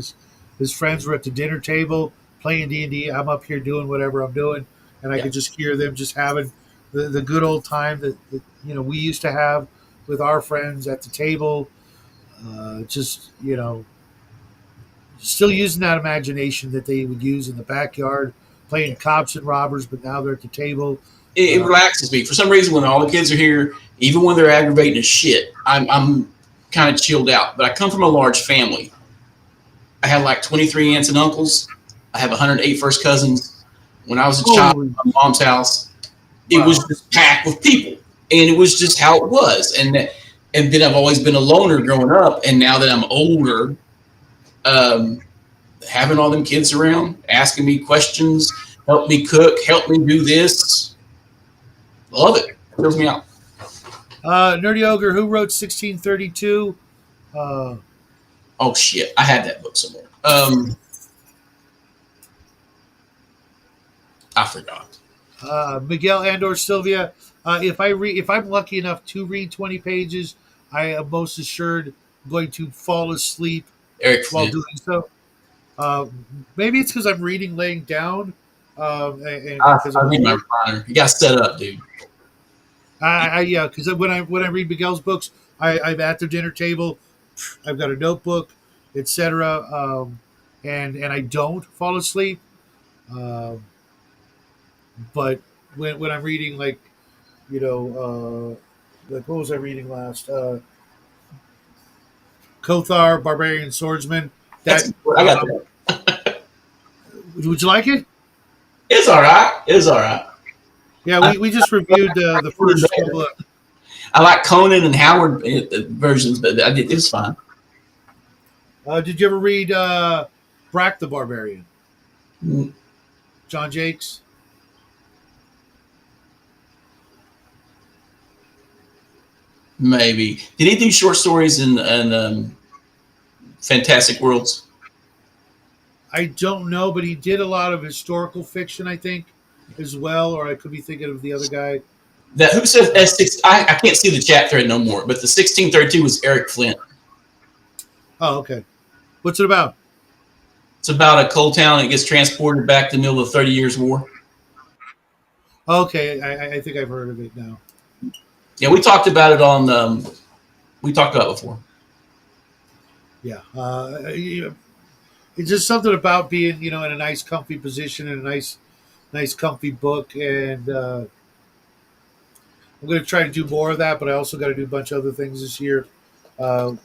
his friends were at the dinner table playing D&D. I'm up here doing whatever I'm doing, and I Yeah. could just hear them just having the good old time that we used to have with our friends at the table. Just still using that imagination that they would use in the backyard, playing cops and robbers, but now they're at the table. It Uh, relaxes me. For some reason, when all the kids are here, even when they're aggravating as shit, I'm kind of chilled out. But I come from a large family. I had like 23 aunts and uncles. I have 108 first cousins. When I was a child Holy at my mom's house, it was wow! just packed with people, and it was just how it was. And then I've always been a loner growing up, and now that I'm older, um, having all them kids around, asking me questions, help me cook, help me do this, love it. Fills me out. Nerdy Ogre, who wrote 1632? Uh, Oh shit, I had that book somewhere. I forgot. Miguel Andor Sylvia. If I'm lucky enough to read 20 pages, I am most assured going to fall asleep Eric while Flint. doing so. Uh, Maybe it's because I'm reading laying down, and I, because I I'm read my old. recliner. You got set up, dude. Yeah, because when I read Miguel's books, I'm at the dinner table. I've got a notebook, etc. And I don't fall asleep. Um, but when I'm reading, like, like, what was I reading last? Kothar, Barbarian Swordsman. That's That I got that. would you like it? It's all right. It's all right. Yeah, I, we just reviewed the first couple of. I like Conan and Howard versions, but it's fine. Did you ever read Brack the Barbarian? Mm, John Jakes. maybe. Did he do short stories and Fantastic Worlds? I don't know, but he did a lot of historical fiction, I think, as well. Or I could be thinking of the other guy. That who says S6? I can't see the chat thread no more. But the 1632 was Eric Flint. Oh, okay. What's it about? It's about a coal town that gets transported back to the middle of the 30 Years' War. Okay, I think I've heard of it now. Yeah, we talked about it on. We talked about it before. Yeah, it's just something about being, in a nice, comfy position and a nice, comfy book. And I'm going to try to do more of that, but I also got to do a bunch of other things this year,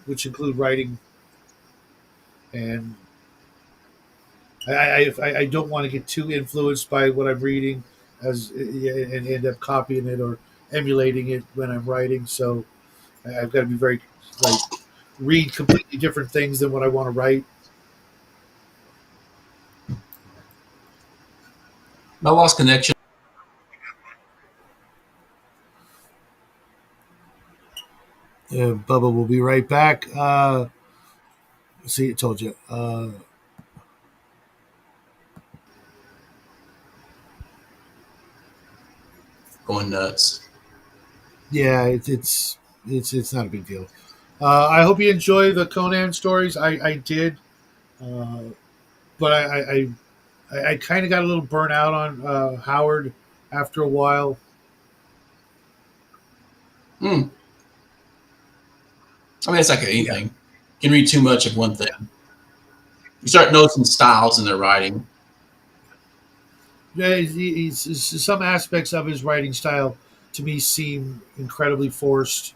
which include writing. And I don't want to get too influenced by what I'm reading, and end up copying it or emulating it when I'm writing. So I've got to be very, like, read completely different things than what I want to write. I lost connection. Bubba will be right back. See, I told you. Going nuts. Yeah, it's not a big deal. I hope you enjoy the Conan stories. I did, uh, but I kind of got a little burnt out on Howard after a while. Hmm. I mean, it's like Yeah, anything. You can read too much of one thing. You start noticing styles in their writing. yeah. Some aspects of his writing style to me seem incredibly forced,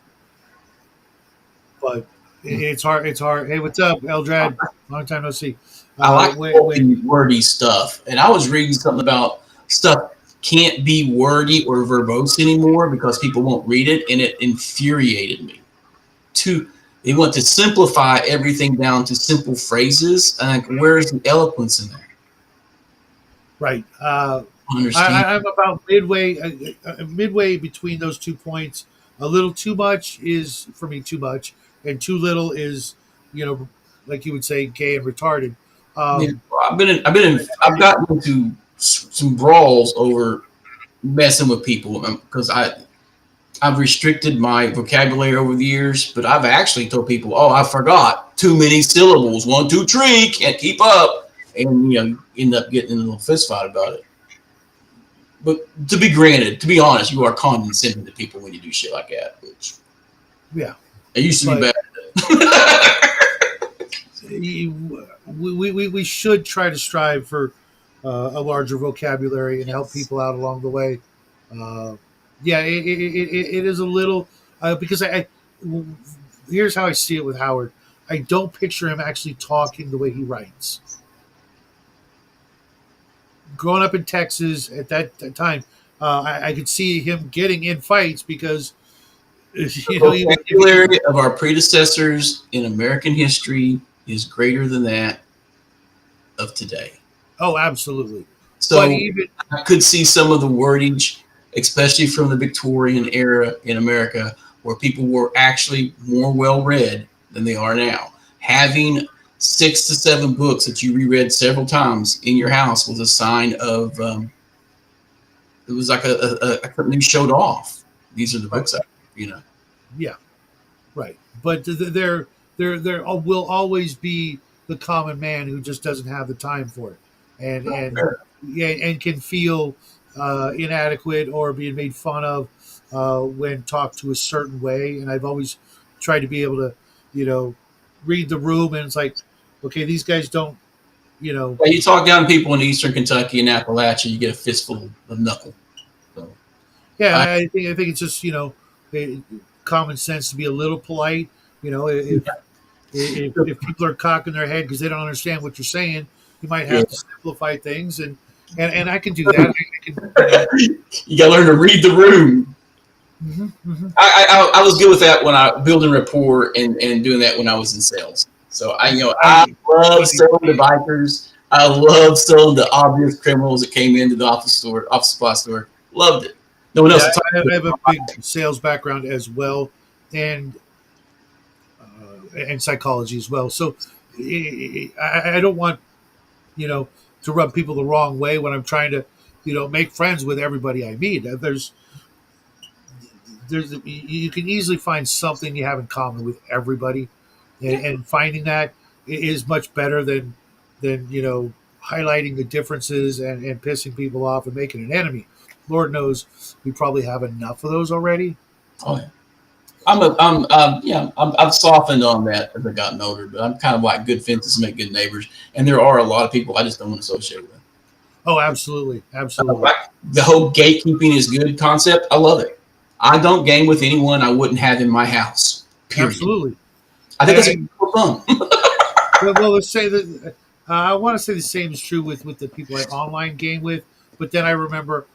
but it's hard. It's hard. Hey, what's up, Eldrad? Long time no see. I like When bulky, wordy stuff. And I was reading something about stuff can't be wordy or verbose anymore because people won't read it, and it infuriated me. Too, they want to simplify everything down to simple phrases. And like, where's the eloquence in that? right. I don't understand. I'm about midway between those 2 points. A little too much is for me too much, and too little is, you know, like you would say, gay and retarded. Yeah, Um, I've gotten into some brawls over messing with people because I've restricted my vocabulary over the years, but I've actually told people, "Oh, I forgot too many syllables. 1, 2, 3, can't keep up," and end up getting in a little fist fight about it. But to be granted, to be honest, you are condescending to people when you do shit like that, which yeah, I used to be but bad. we should try to strive for a larger vocabulary and help people out along the way. Uh, yeah, it is a little because here's how I see it with Howard. I don't picture him actually talking the way he writes. Growing up in Texas at that time, I could see him getting in fights because The if he, vocabulary of our predecessors in American history is greater than that of today. oh, absolutely. But So even I could see some of the wordage, especially from the Victorian era in America, where people were actually more well read than they are now. Having 6 to 7 books that you reread several times in your house was a sign of it was like a company showed off. These are the right, books you know. yeah, right. But there will always be the common man who just doesn't have the time for it, and yeah, and can feel inadequate or being made fun of when talked to a certain way. And I've always tried to be able to, you know, read the room, and it's like, okay, these guys don't, you know, Yeah, you talk down to people in Eastern Kentucky and Appalachia, you get a fistful of knuckle. So yeah. I I think it's just, common sense to be a little polite. You know, if people are cocking their head because they don't understand what you're saying, you might yeah. have to simplify things, and I can do that. I can, you know. You got to learn to read the room. Hmm, hmm. I was good with that when I building rapport and doing that when I was in sales. So I I, love selling to bikers. I love selling to obvious criminals that came into the office supply store. Loved it. No one else yeah, to talk I to. have a big sales background as well, and and psychology as well. So I don't want, you know, to rub people the wrong way when I'm trying to, make friends with everybody I meet. There's you can easily find something you have in common with everybody, and finding that is much better than highlighting the differences and pissing people off and making an enemy. Lord knows we probably have enough of those already. Oh yeah. I've softened on that as I've gotten older, but I'm kind of like good fences make good neighbors, and there are a lot of people I just don't want to associate with. Oh, absolutely, absolutely, Like the whole gatekeeping is good concept. I love it. I don't game with anyone I wouldn't have in my house. Period. absolutely. I think that's I more fun. well, let's say that I want to say the same is true with the people I online game with, but then I remember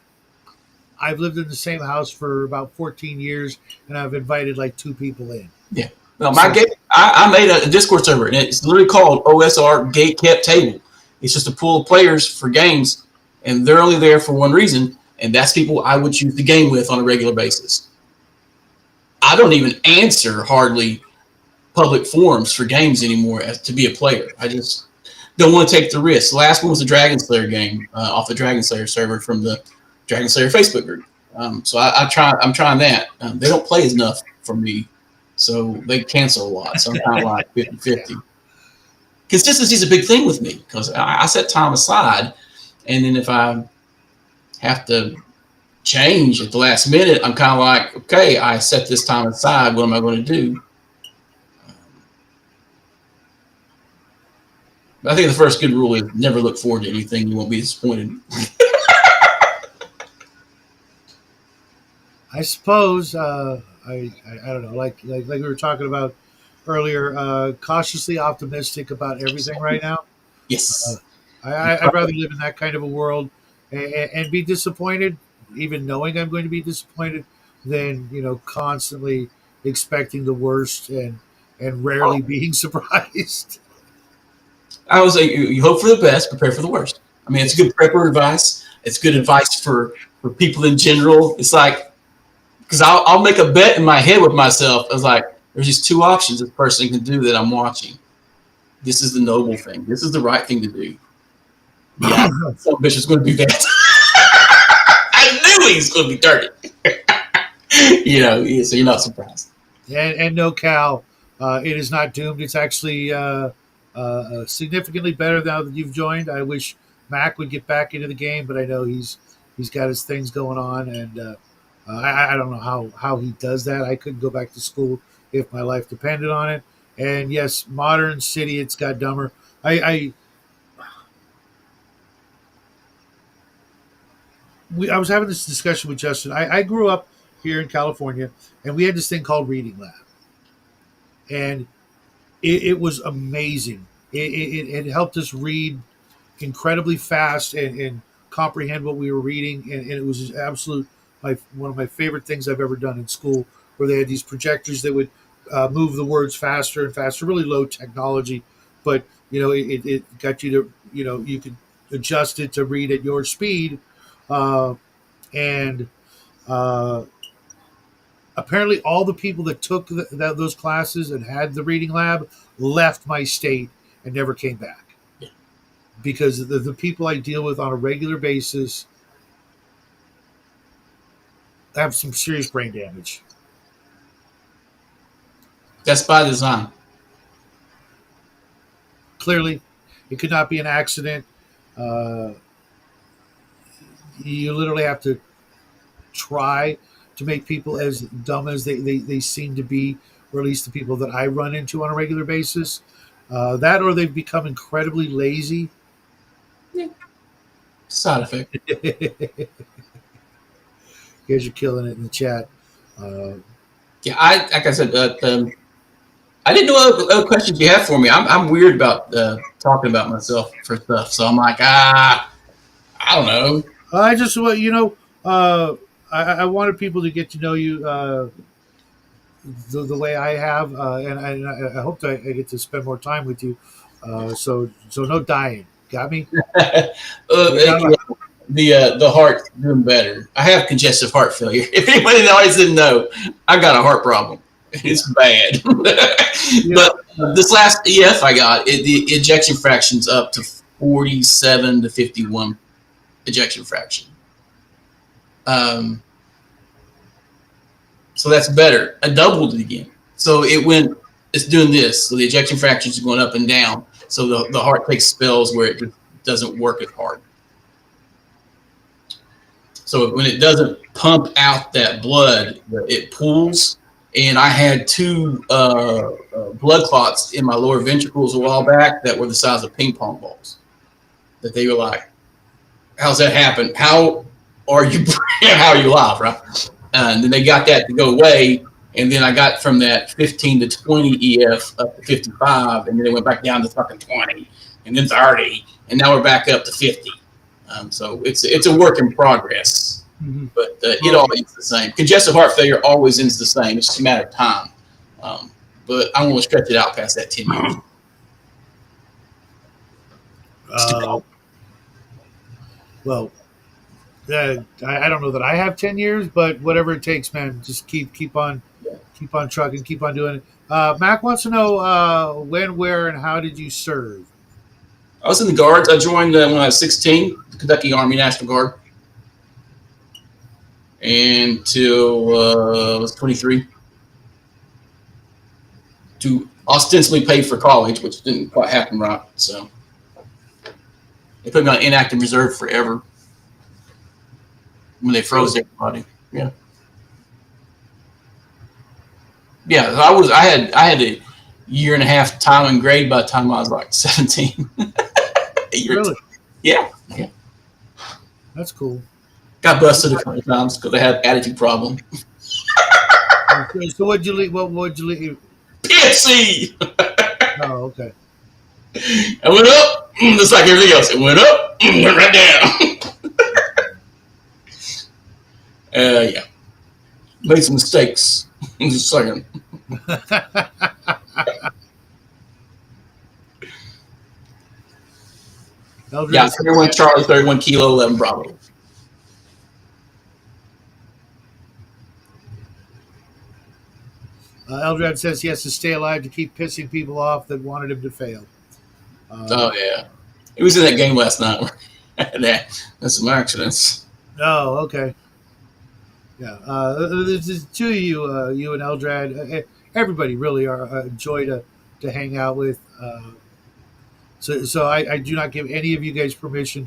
I've lived in the same house for about 14 years, and I've invited like two people in. Yeah. No, my So gate. I made a Discord server, and it's literally called OSR Gate Kept Table. It's just a pool of players for games, and they're only there for one reason, and that's people I would choose to game with on a regular basis. I don't even answer hardly public forums for games anymore as to be a player. I just don't want to take the risk. The last one was a Dragon Slayer game off the Dragon Slayer server from the Dragon Slayer Facebook group. So I'm trying that. They don't play enough for me, so they cancel a lot. So I'm kind of like 50-50. Consistency is a big thing with me because I set time aside, and then if I have to change at the last minute, I'm kind of like, okay, I set this time aside. What am I going to do? I think the first good rule is never look forward to anything. You won't be disappointed. I suppose I don't know, like we were talking about earlier, cautiously optimistic about everything right now. Uh, Yes. I'd rather live in that kind of a world and be disappointed, even knowing I'm going to be disappointed, than constantly expecting the worst and rarely being surprised. I would say you hope for the best, prepare for the worst. I mean, it's Yes, good prepper advice. It's good advice for people in general. It's like, because I'll make a bet in my head with myself. I was like, there's these two options this person can do that I'm watching. This is the noble thing. This is the right thing to do. Yeah, some bitch is going to do that. I knew he was going to be dirty. So you're not surprised. and no, Cal, it is not doomed. It's actually significantly better now that you've joined. I wish Mac would get back into the game, but I know he's got his things going on, and I don't know how he does that. I couldn't go back to school if my life depended on it. And yes, modern city, it's got dumber. I was having this discussion with Justin. I grew up here in California, and we had this thing called Reading Lab, and it was amazing. It helped us read incredibly fast and comprehend what we were reading, and it was absolute one of my favorite things I've ever done in school, where they had these projectors that would move the words faster and faster. Really low technology, but it got you to you could adjust it to read at your speed, and uh, apparently all the people that took those classes and had the reading lab left my state and never came back, because the people I deal with on a regular basis have some serious brain damage. That's by design. Clearly, it could not be an accident. Uh, you literally have to try to make people as dumb as they seem to be, or at least the people that I run into on a regular basis. That, or they've become incredibly lazy. Yeah. Side effect. You guys are killing it in the chat. Uh, Yeah, like I said, I didn't know what other questions you have for me. I'm weird about talking about myself for stuff, so I'm like, I don't know. I just, well, I wanted people to get to know you the way I have, and I hope that I get to spend more time with you. So no dying. Got me? Thank you. The heart's doing better. I have congestive heart failure. If anybody in the audience didn't know, I got a heart problem. It's bad. Yeah. But this last EF I got, the ejection fraction's up to 47 to 51 ejection fraction. Um, So that's better. I doubled it again. So it went, it's doing this. So the ejection fraction is going up and down. So the heart takes spells where it just doesn't work as hard. So when it doesn't pump out that blood, it pools. And I had two blood clots in my lower ventricles a while back that were the size of ping pong balls. That they were like, how's that happen? How are you how are you alive, right? And then they got that to go away. And then I got from that 15 to 20 EF up to 55, and then it went back down to fucking 20, and then 30, and now we're back up to 50. So it's a work in progress, but it all ends the same. Congestive heart failure always ends the same. It's just a matter of time. But I want to stretch it out past that 10 years. Well, I don't know that I have 10 years, but whatever it takes, man. Just keep on trucking, keep on doing it. Mac wants to know when, where, and how did you serve? I was in the Guards. I joined when I was 16, the Kentucky Army National Guard, until I was 23. To ostensibly pay for college, which didn't quite happen right. So they put me on inactive reserve forever when they froze everybody. Yeah. Yeah, I had a year and a half time and grade by the time I was like 17. Really? Yeah. That's cool. Got busted a couple of times because I had an attitude problem. So what'd you leave? What would you leave? PST. Oh, okay. I went up, just like everything else. It went up, went right down. Yeah. Made some mistakes. Just a second. Yeah, 31 Charlie, 31 Kilo, 11 Bravo. Eldrad says he has to stay alive to keep pissing people off that wanted him to fail. Oh, yeah. He was in that game last night. That's some accidents. Oh, okay. Yeah. There's two of you, you and Eldrad. Everybody really are a joy to hang out with. So I do not give any of you guys permission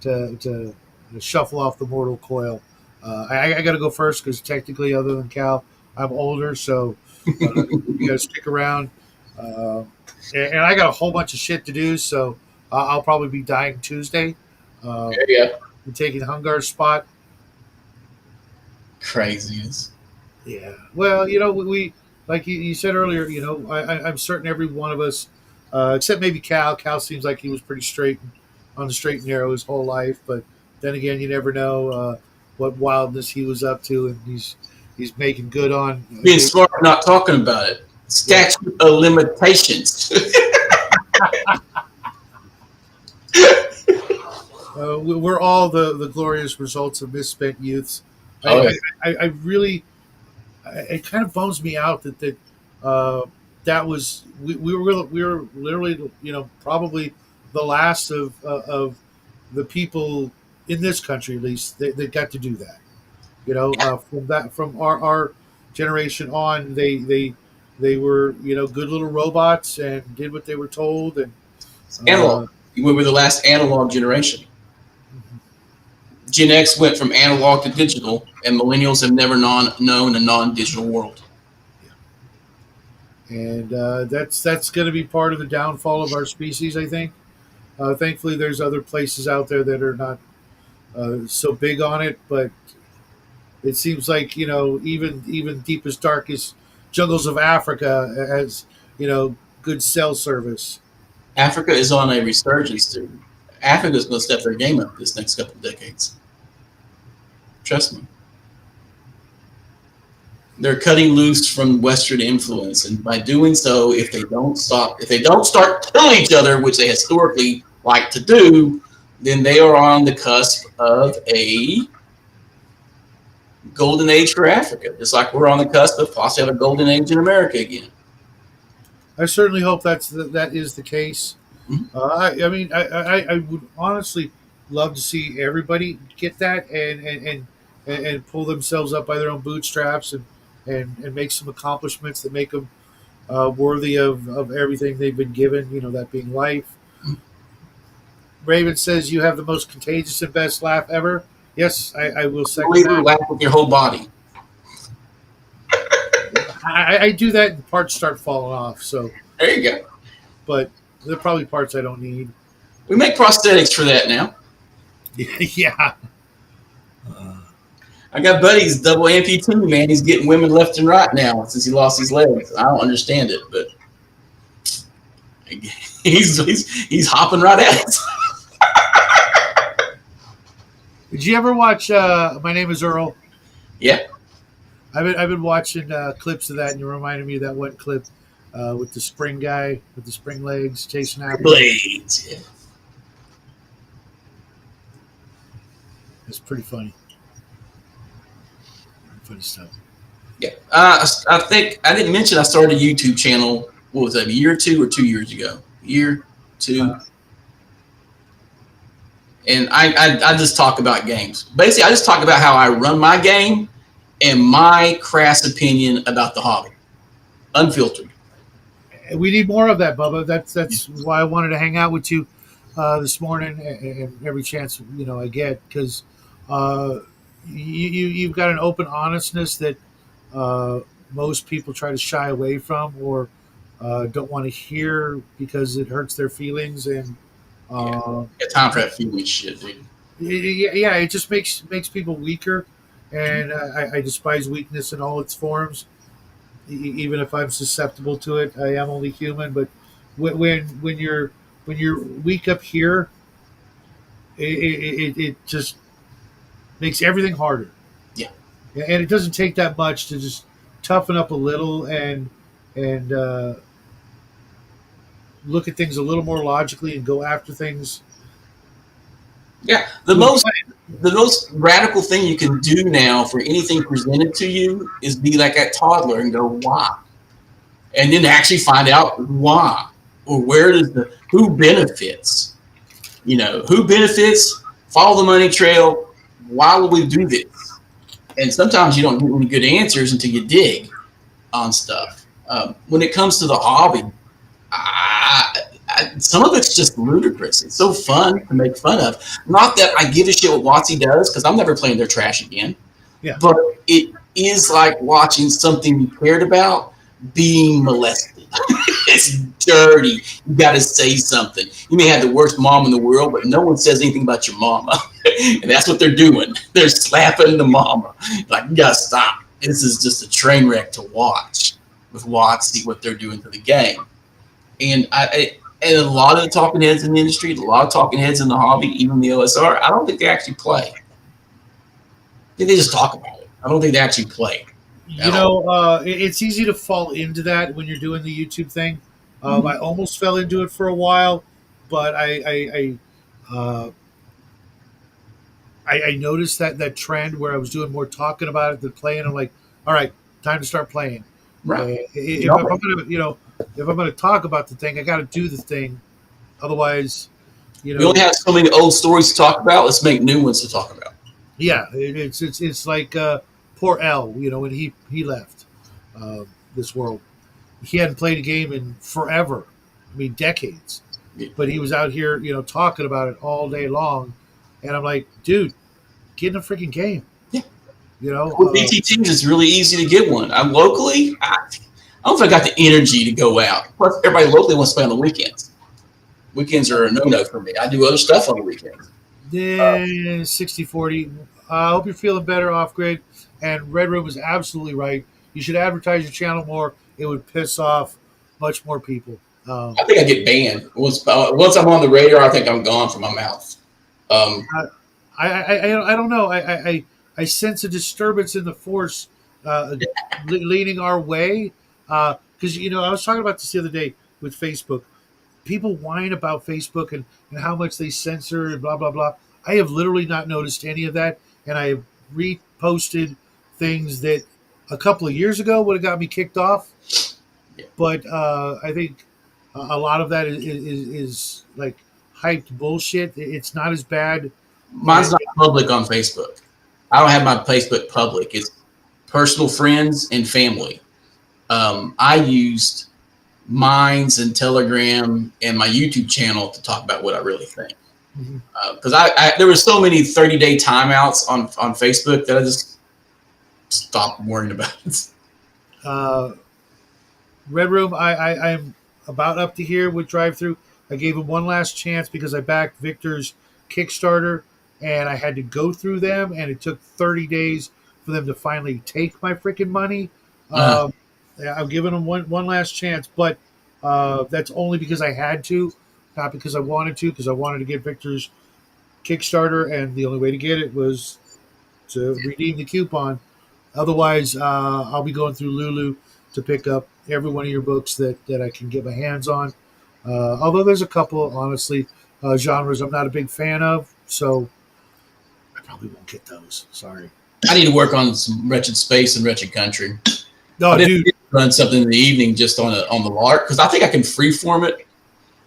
to shuffle off the mortal coil. I got to go first because technically, other than Cal, I'm older, so you got to stick around. And I got a whole bunch of shit to do, so I'll probably be dying Tuesday. Yeah. I'm taking Hungar's spot. Craziness. Yeah. Well, we like you said earlier. I'm certain every one of us, except maybe Cal. Cal seems like he was pretty straight on the straight and narrow his whole life, but then again, you never know what wildness he was up to, and he's making good on being smart, not talking about it. Statute of limitations. We're all the glorious results of misspent youths. I really, it kind of bums me out that that was we were literally probably the last of the people in this country, at least, that got to do that. From our generation on, they were good little robots and did what they were told, and analog. We were the last analog generation. Gen X went from analog to digital, and millennials have never known a non-digital world. And that's going to be part of the downfall of our species, I think. Thankfully, there's other places out there that are not so big on it, but it seems like even deepest, darkest jungles of Africa has good cell service. Africa is on a resurgence, dude. Africa's going to step their game up this next couple of decades. Trust me. They're cutting loose from Western influence, and by doing so, if they don't start killing each other, which they historically like to do, then they are on the cusp of a golden age for Africa, just like we're on the cusp of possibly have a golden age in America again. I certainly hope that is the case. Mm-hmm. I would honestly love to see everybody get that and pull themselves up by their own bootstraps and and make some accomplishments that make them worthy of everything they've been given. That being life. Raven says you have the most contagious and best laugh ever. Yes, I will second Believer, that. laugh with your whole body. I do that and parts start falling off. So, There you go. but there are probably parts I don't need. We make prosthetics for that now. Yeah. I got buddies, double amputee, man. He's getting women left and right now since he lost his legs. I don't understand it, but he's hopping right at it. Did you ever watch My Name Is Earl? Yeah. I've been watching clips of that, and you reminded me of that one clip with the spring guy with the spring legs chasing after him. Blades. Yeah. It's pretty funny. Funny stuff. Yeah. I think I didn't mention I started a YouTube channel. What was that? A year or 2 or 2 years ago? Year, 2. And I just talk about games. Basically, I just talk about how I run my game and my crass opinion about the hobby, unfiltered. We need more of that, Bubba. That's why I wanted to hang out with you this morning, and every chance I get, because you've got an open honestness that most people try to shy away from or don't want to hear because it hurts their feelings, and Got time for that feeling shit, dude. yeah, it just makes people weaker, and I despise weakness in all its forms. Even if I'm susceptible to it, I am only human. But when you're weak up here, it just makes everything harder. Yeah. And it doesn't take that much to just toughen up a little and look at things a little more logically and go after things. Yeah. The most radical thing you can do now for anything presented to you is be like that toddler and go, why? And then actually find out why, or who benefits. Who benefits, follow the money trail. Why will we do this? And sometimes you don't get any good answers until you dig on stuff. When it comes to the hobby, some of it's just ludicrous. It's so fun to make fun of. Not that I give a shit what WotC does, because I'm never playing their trash again. Yeah. But it is like watching something you cared about being molested. It's dirty. You got to say something. You may have the worst mom in the world, but no one says anything about your mama. And that's what they're doing. They're slapping the mama. Like, you got to stop. This is just a train wreck to watch with WotC, what they're doing to the game. And and a lot of the talking heads in the industry, a lot of talking heads in the hobby, even the OSR, I don't think they actually play. I think they just talk about it. I don't think they actually play. It's easy to fall into that when you're doing the YouTube thing. I almost fell into it for a while, but I noticed that trend where I was doing more talking about it than playing. I'm like, all right, time to start playing. Right. If I'm gonna talk about the thing, I got to do the thing. Otherwise, we only have so many old stories to talk about. Let's make new ones to talk about. Yeah, it's like poor L. When he left this world, he hadn't played a game in forever. I mean, decades. Yeah. But he was out here, talking about it all day long, and I'm like, dude, get in a freaking game. Yeah. With BTTs, it's really easy to get one. I'm locally. I don't know if I got the energy to go out. Plus, everybody locally wants to play on the weekends. Weekends are a no-no for me. I do other stuff on the weekends. Yeah, 60-40. I hope you're feeling better, Off Grid. And Red Room is absolutely right. You should advertise your channel more. It would piss off much more people. I think I get banned. Once I'm on the radar, I think I'm gone from my mouth. I don't know. I sense a disturbance in the force leaning our way. Because, I was talking about this the other day with Facebook. People whine about Facebook and how much they censor and blah, blah, blah. I have literally not noticed any of that. And I have reposted things that a couple of years ago would have got me kicked off. But I think a lot of that is like hyped bullshit. It's not as bad. Mine's not public on Facebook. I don't have my Facebook public. personal friends, and family. I used Minds and Telegram and my YouTube channel to talk about what I really think. Mhm. Because there were so many 30-day timeouts on Facebook that I just stopped worrying about it. Uh, Red Room, I'm about up to here with Drive Through. I gave him one last chance because I backed Victor's Kickstarter and I had to go through them, and it took 30 days for them to finally take my freaking money. Uh, Yeah, I've given them one last chance, but that's only because I had to, not because I wanted to, because I wanted to get Victor's Kickstarter, and the only way to get it was to redeem the coupon. Otherwise, I'll be going through Lulu to pick up every one of your books that I can get my hands on. Although there's a couple, honestly, genres I'm not a big fan of, so I probably won't get those. Sorry. I need to work on some Wretched Space and Wretched Country. I No, didn't dude. run something in the evening just on the lark because I think I can freeform it.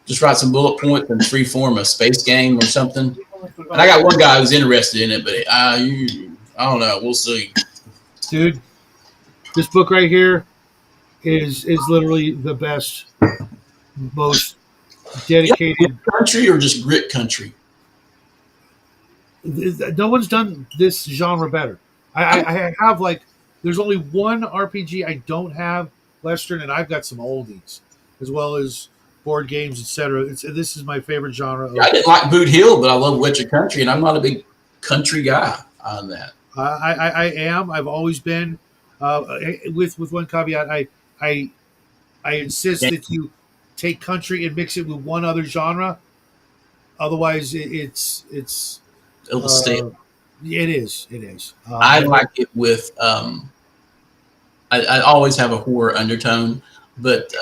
Just write some bullet points and freeform a space game or something. And I got one guy who's interested in it, but I don't know. We'll see. Dude, this book right here is literally the best, most Yeah, Grit dedicated. country or just grit country. No one's done this genre better. I have like there's only one RPG I don't have Western, and I've got some oldies as well as board games, etc. This is my favorite genre Yeah, I of. didn't like Boot Hill, but I love Wretched Country, and I'm not a big country guy on that. I am. I've always been. With one caveat, I I insist Yeah, that you take country and mix it with one other genre. Otherwise, it's it'll stay. uh, it is it is. I like it with. I always have a horror undertone, but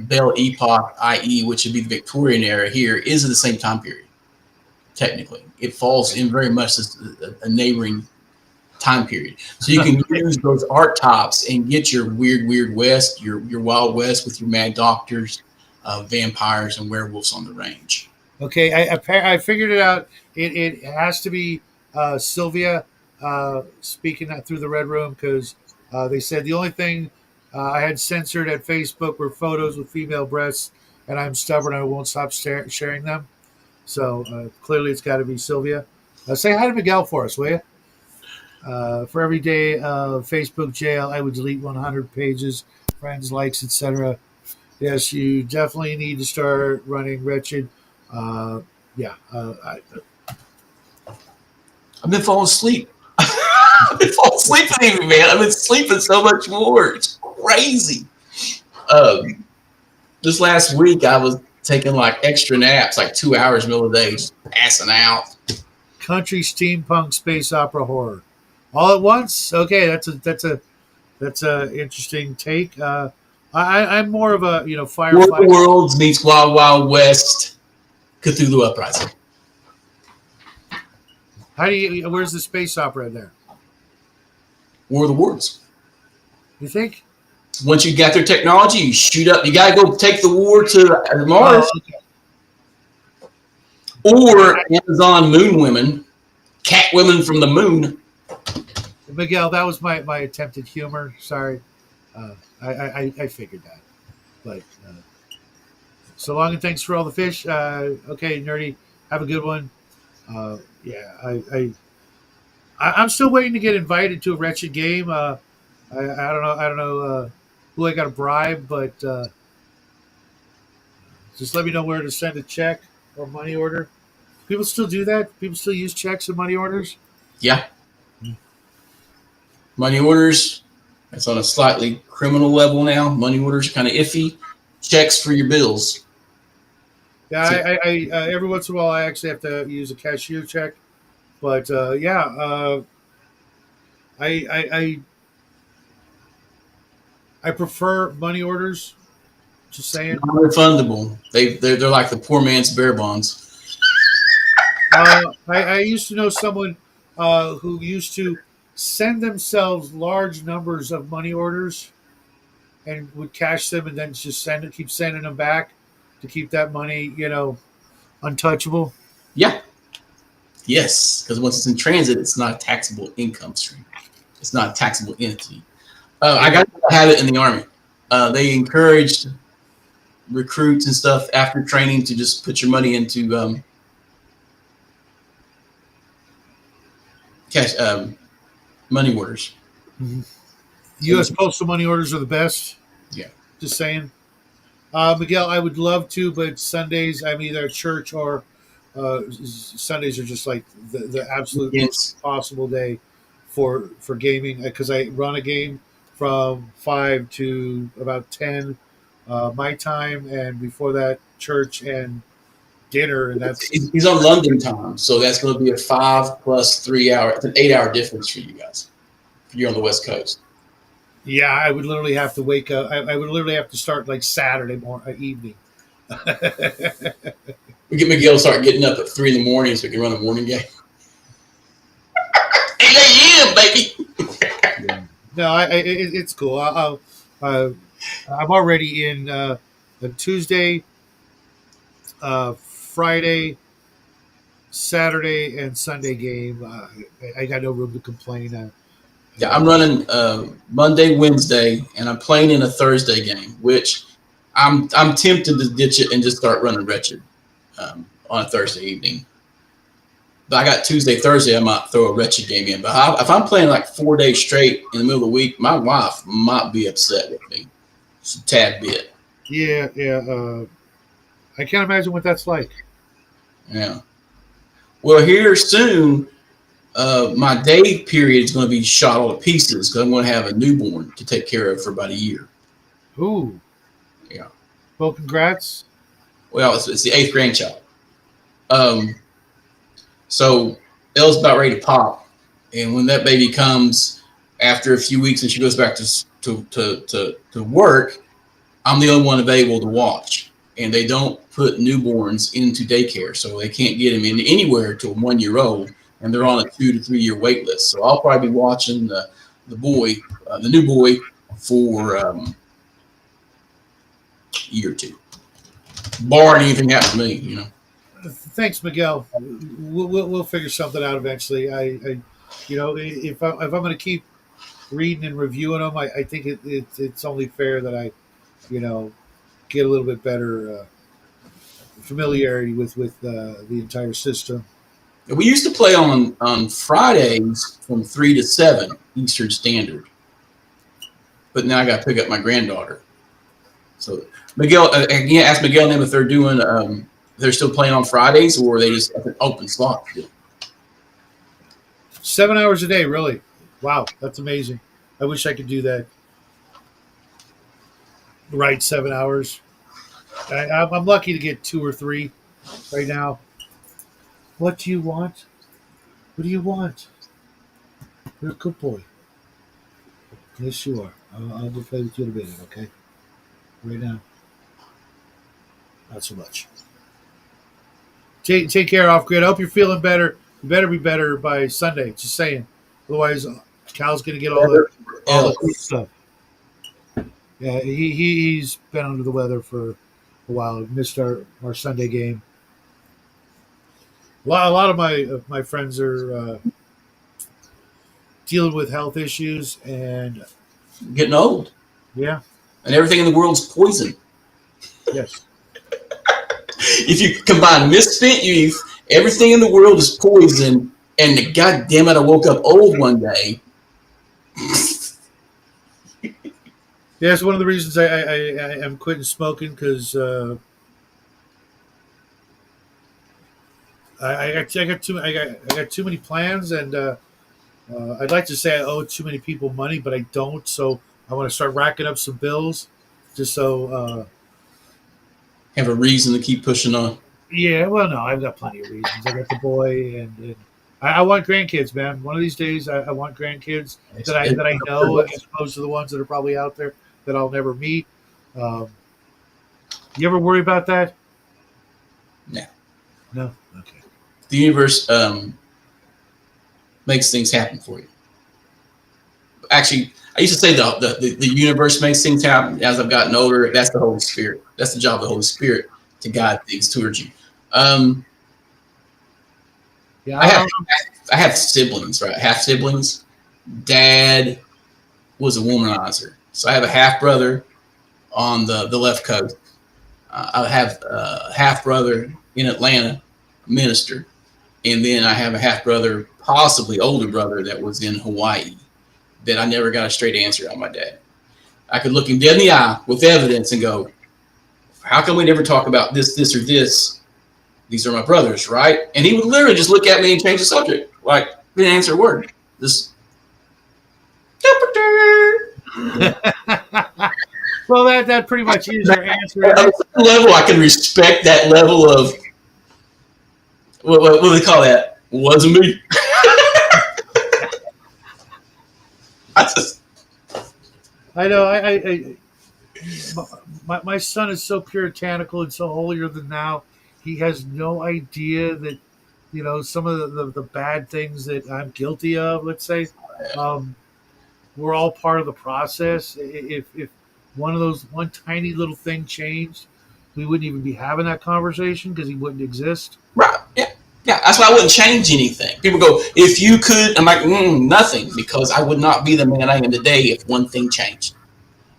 Belle Epoch, i.e., which would be the Victorian era here, is in the same time period. Technically, it falls in very much as a neighboring time period. So you can use those archetypes and get your weird west, your Wild West with your mad doctors, vampires, and werewolves on the range. Okay, I figured it out. It has to be Sylvia speaking that through the red room because they said the only thing I had censored at Facebook were photos with female breasts, and I'm stubborn. I won't stop sharing them. So clearly, it's got to be Sylvia. Say hi to Miguel for us, will you? For every day of Facebook jail, I would delete 100 pages, friends, likes, etc. Yes, you definitely need to start running Wretched. Uh, yeah, I've been falling asleep. I've been falling asleep lately, man. I've been sleeping so much more. It's crazy. Um, this last week, I was taking like extra naps, like 2 hours in the middle of the day, just passing out. country steampunk space opera horror, all at once. Okay, that's a interesting take. I'm more of a War of the firefighter. Worlds meets Wild Wild West, Cthulhu Uprising. How do you? Where's the space opera in there? War of the Worlds. You think? Once you got their technology, you shoot up. You got to go take the war to Oh, Mars okay. or Amazon Moon Women, cat women from the moon. Miguel, that was my attempted humor. Sorry, I figured that, but so long and thanks for all the fish. Okay, nerdy, have a good one. Yeah, I'm still waiting to get invited to a wretched game. I don't know who I got to bribe, but just let me know where to send a check or money order. People still do that. People still use checks and money orders. Yeah, money orders. That's on a slightly criminal level now. Money orders are kind of iffy. Checks for your bills. Yeah, So I every once in a while I actually have to use a cashier check, but yeah, I I prefer money orders. Just saying. non-refundable. They're like the poor man's bear bonds. I used to know someone who used to send themselves large numbers of money orders and would cash them and then just keep sending them back to keep that money, untouchable. Yeah, yes, because once it's in transit, it's not a taxable income stream. It's not a taxable entity. I got to have it in the Army. They encouraged recruits and stuff after training to just put your money into cash money orders. Mhm. So U.S. postal money orders are the best. yeah, Just saying. Miguel, I would love to, but Sundays I'm either at church or Sundays are just like the absolute worst weekends. possible day for gaming because I run a game from 5 to about 10 my time, and before that church and dinner, and that's He's on London time, so that's going to be a 5 plus 3 hour. It's an 8 hour difference for you guys. If you're on the West Coast. yeah. I would literally have to wake up. I would literally have to start like Saturday evening. We get Miguel to start getting up at 3 in the morning so we can run a morning game. 8 a.m. baby. No, it's cool. I'm already in a Tuesday, Friday, Saturday, and Sunday game. I got no room to complain. Yeah, I'm running Monday, Wednesday, and I'm playing in a Thursday game, which I'm tempted to ditch it and just start running Wretched on a Thursday evening. But I got Tuesday, Thursday. I might throw a Wretched game in. But if I'm playing like 4 days straight in the middle of the week, my wife might be upset with me, just a tad bit. Yeah, yeah. I can't imagine what that's like. Yeah. Well, here soon, my day period is going to be shot all to pieces because I'm going to have a newborn to take care of for about a year. Ooh. Yeah. Well, congrats. Well, it's the eighth grandchild. Um, so Elle's about ready to pop, and when that baby comes after a few weeks and she goes back to work, I'm the only one available to watch. And they don't put newborns into daycare, so they can't get them in anywhere till 1 year old, and they're on a 2 to 3 year wait list. So I'll probably be watching the new boy, for a year or two, barring anything happens to me. Thanks, Miguel. We'll figure something out eventually. If I'm going to keep reading and reviewing them, I think it's only fair that I, you know, get a little bit better familiarity with the entire system. We used to play on Fridays from 3 to 7 Eastern Standard, but now I got to pick up my granddaughter. So Miguel, again, ask Miguel and them if they're doing they're still playing on Fridays or are they just an open slot still? 7 hours a day, really? Wow, that's amazing. I wish I could do that. Right, 7 hours. I'm lucky to get 2 or 3 right now. What do you want? What do you want? You're a good boy. Yes, you are. I'll go play with you in a minute, okay? Right now, not so much. Take care, off grid. I hope you're feeling better. You better be better by Sunday. Just saying. Otherwise, Cal's gonna get all the good stuff. Yeah, he's been under the weather for a while. Missed our Sunday game. A lot of my friends are dealing with health issues, and Getting old, yeah, and everything in the world's poison. yes, If you combine misspent youth, everything in the world is poison, and the goddamn it, I woke up old one day. yeah. It's one of the reasons I am quitting smoking because I got too many plans, and I'd like to say I owe too many people money, but I don't. So I want to start racking up some bills, just so. Have a reason to keep pushing on. Yeah, well, no, I've got plenty of reasons. I got the boy, and I want grandkids, man. One of these days, I want grandkids that I know, as opposed to the ones that are probably out there that I'll never meet. Um, you ever worry about that? No. No. Okay. The universe makes things happen for you. Actually, I used to say the universe makes things happen. As I've gotten older, that's the Holy Spirit. That's the job of the Holy Spirit to guide things towards you. Yeah, I have siblings, right? Half siblings. Dad was a womanizer. So I have a half brother on the left coast. I have a half brother in Atlanta, minister, and then I have a half brother, possibly older brother, that was in Hawaii. That I never got a straight answer on my dad. I could look him dead in the eye with evidence and go, "How come we never talk about this, this, or this? These are my brothers, right?" And he would literally just look at me and change the subject, like didn't answer a word. Just Well, that pretty much is your answer. at a certain level, I can respect that level of what do they call that? Wasn't me. I just I know. My son is so puritanical and so holier than thou. He has no idea that some of the bad things that I'm guilty of. Let's say, um, we're all part of the process. If one tiny little thing changed, we wouldn't even be having that conversation because he wouldn't exist. right, yeah, yeah. That's why I wouldn't change anything. People go, "If you could," I'm like, nothing, because I would not be the man I am today if one thing changed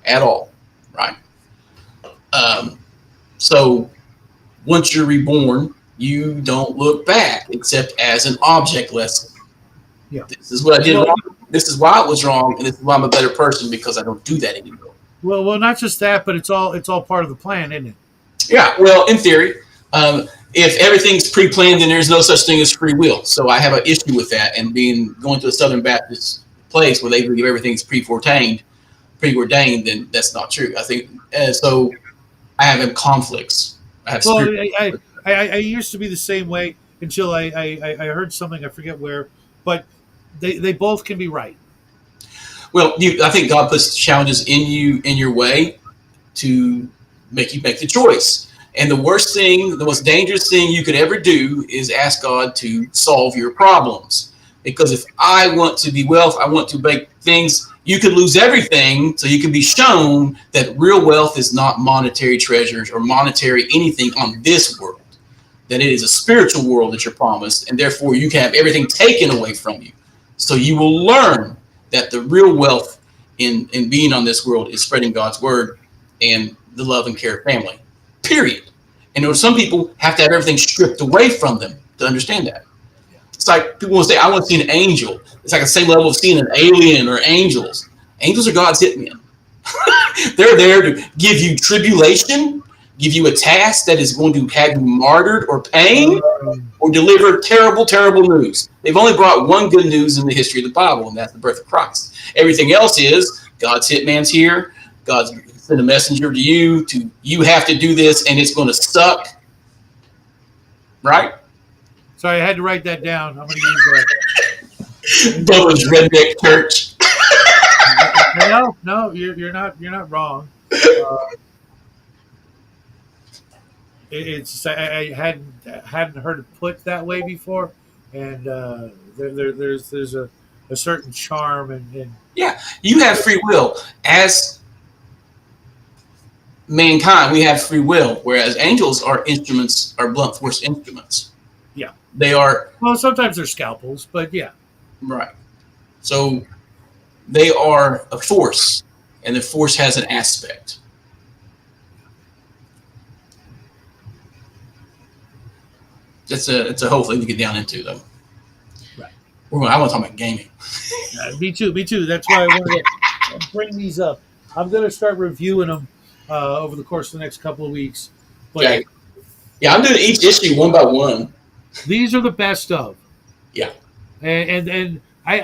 at all, right? Um, so once you're reborn, you don't look back except as an object lesson. Yeah. This is what I did Well, wrong. This is why it was wrong, and this is why I'm a better person because I don't do that anymore. not just that, but it's all part of the plan, isn't it? Yeah, well, in theory, if everything's pre-planned, then there's no such thing as free will. So I have an issue with that, and going to a Southern Baptist place where they believe everything's preordained, then that's not true. I think so. I have conflicts. I have Well, spiritual. I used to be the same way until I heard something, I forget where, but they both can be right. Well, I think God puts challenges in your way to make you make the choice. And the worst thing, the most dangerous thing you could ever do is ask God to solve your problems. Because if I want to be wealth, I want to make things, you could lose everything so you can be shown that real wealth is not monetary treasures or monetary anything on this world. That it is a spiritual world that you're promised, and therefore you can have everything taken away from you. So you will learn that the real wealth in being on this world is spreading God's word and the love and care of family, period. And some people have to have everything stripped away from them to understand that. It's like people will say, "I want to see an angel." It's like the same level of seeing an alien or angels. Angels are God's hitmen. They're there to give you tribulation, give you a task that is going to have you martyred or pain, or deliver terrible, terrible news. They've only brought one good news in the history of the Bible, and that's the birth of Christ. Everything else is God's hitman's here. God's sent a messenger to you have to do this, and it's going to suck. Right? Sorry, I had to write that down. I'm going to use that. Bubba's redneck church. No, you're not wrong. It's I hadn't heard it put that way before, and there's a certain charm and Yeah, you have free will. As mankind, we have free will, whereas angels are instruments, are blunt force instruments. yeah. They are Well, sometimes they're scalpels, but yeah. right. So they are a force, and the force has an aspect. It's a whole thing to get down into, though. Right. I want to talk about gaming. Me too. That's why I wanted to bring these up. I'm going to start reviewing them over the course of the next couple of weeks. But Okay. Yeah, I'm doing each issue one by one. these are the best of. Yeah. And I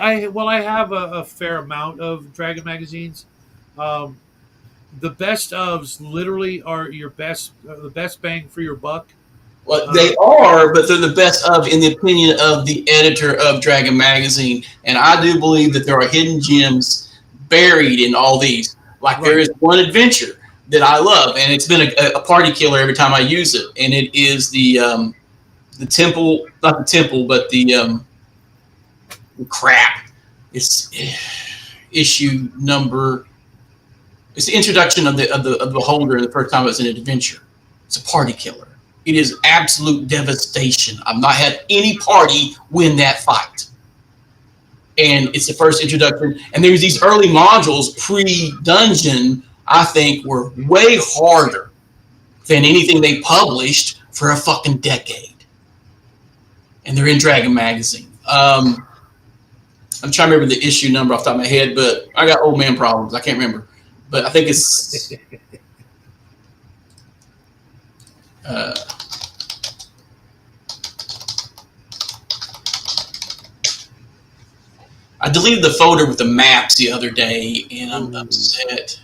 have a fair amount of Dragon magazines. The best ofs literally are the best bang for your buck. Well, they are, but they're the best of, in the opinion of the editor of Dragon Magazine. And I do believe that there are hidden gems buried in all these. Like there is one adventure that I love, and it's been a party killer every time I use it. And it is the temple, not the temple, but the crap. It's issue number. It's the introduction of the beholder, and the first time it was an adventure. It's a party killer. It is absolute devastation. I've not had any party win that fight. and it's the first introduction. And there's these early modules pre-dungeon. I think were way harder than anything they published for a fucking decade. And they're in Dragon Magazine. I'm trying to remember the issue number off the top of my head, but I got old man problems. I can't remember. But I think it's. Uh, I deleted the folder with the maps the other day, and I'm upset.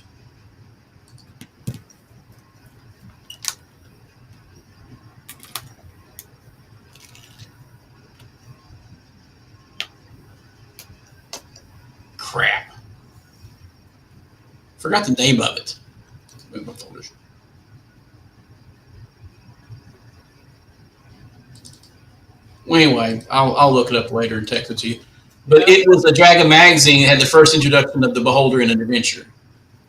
Crap. Forgot the name of it. Move my folders. Well, anyway, I'll look it up later and text it to you. But it was a Dragon magazine. It had the first introduction of the Beholder in an adventure.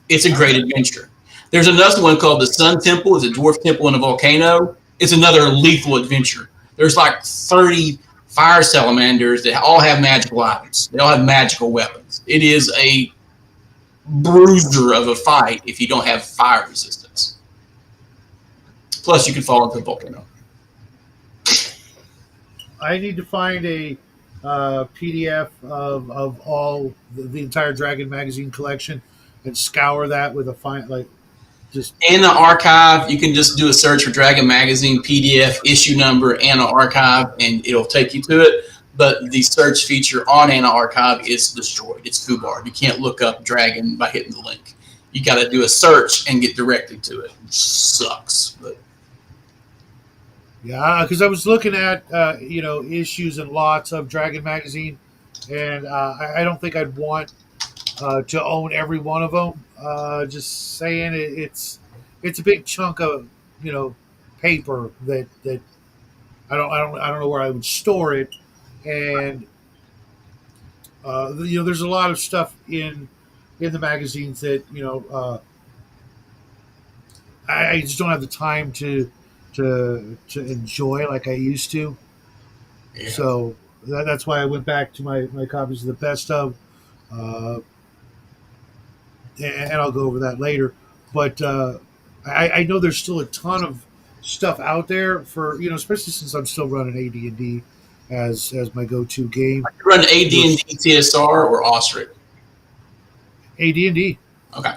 It's a great adventure. There's another one called the Sun Temple. It's a dwarf temple in a volcano. It's another lethal adventure. There's like 30 fire salamanders that all have magical items. They all have magical weapons. It is a bruiser of a fight if you don't have fire resistance. Plus, you can fall into the volcano. I need to find a PDF of all the entire Dragon magazine collection and scour that with a fine like just In the archive, you can just do a search for Dragon Magazine PDF issue number Anna Archive, and it'll take you to it. But the search feature on Anna Archive is destroyed. It's foobarred. You can't look up Dragon by hitting the link. You got to do a search and get directed to it. Which sucks. But yeah, because I was looking at issues and lots of Dragon magazine, and I don't think I'd want to own every one of them. Just saying, it's a big chunk of paper that I don't know where I would store it, and there's a lot of stuff in the magazines that I just don't have the time to enjoy like I used to. yeah. So that's why I went back to my copies of the best of. Uh, and I'll go over that later. But I know there's still a ton of stuff out there for especially since I'm still running AD&D as my go-to game. You run AD&D TSR or Ostrich? AD&D. Okay.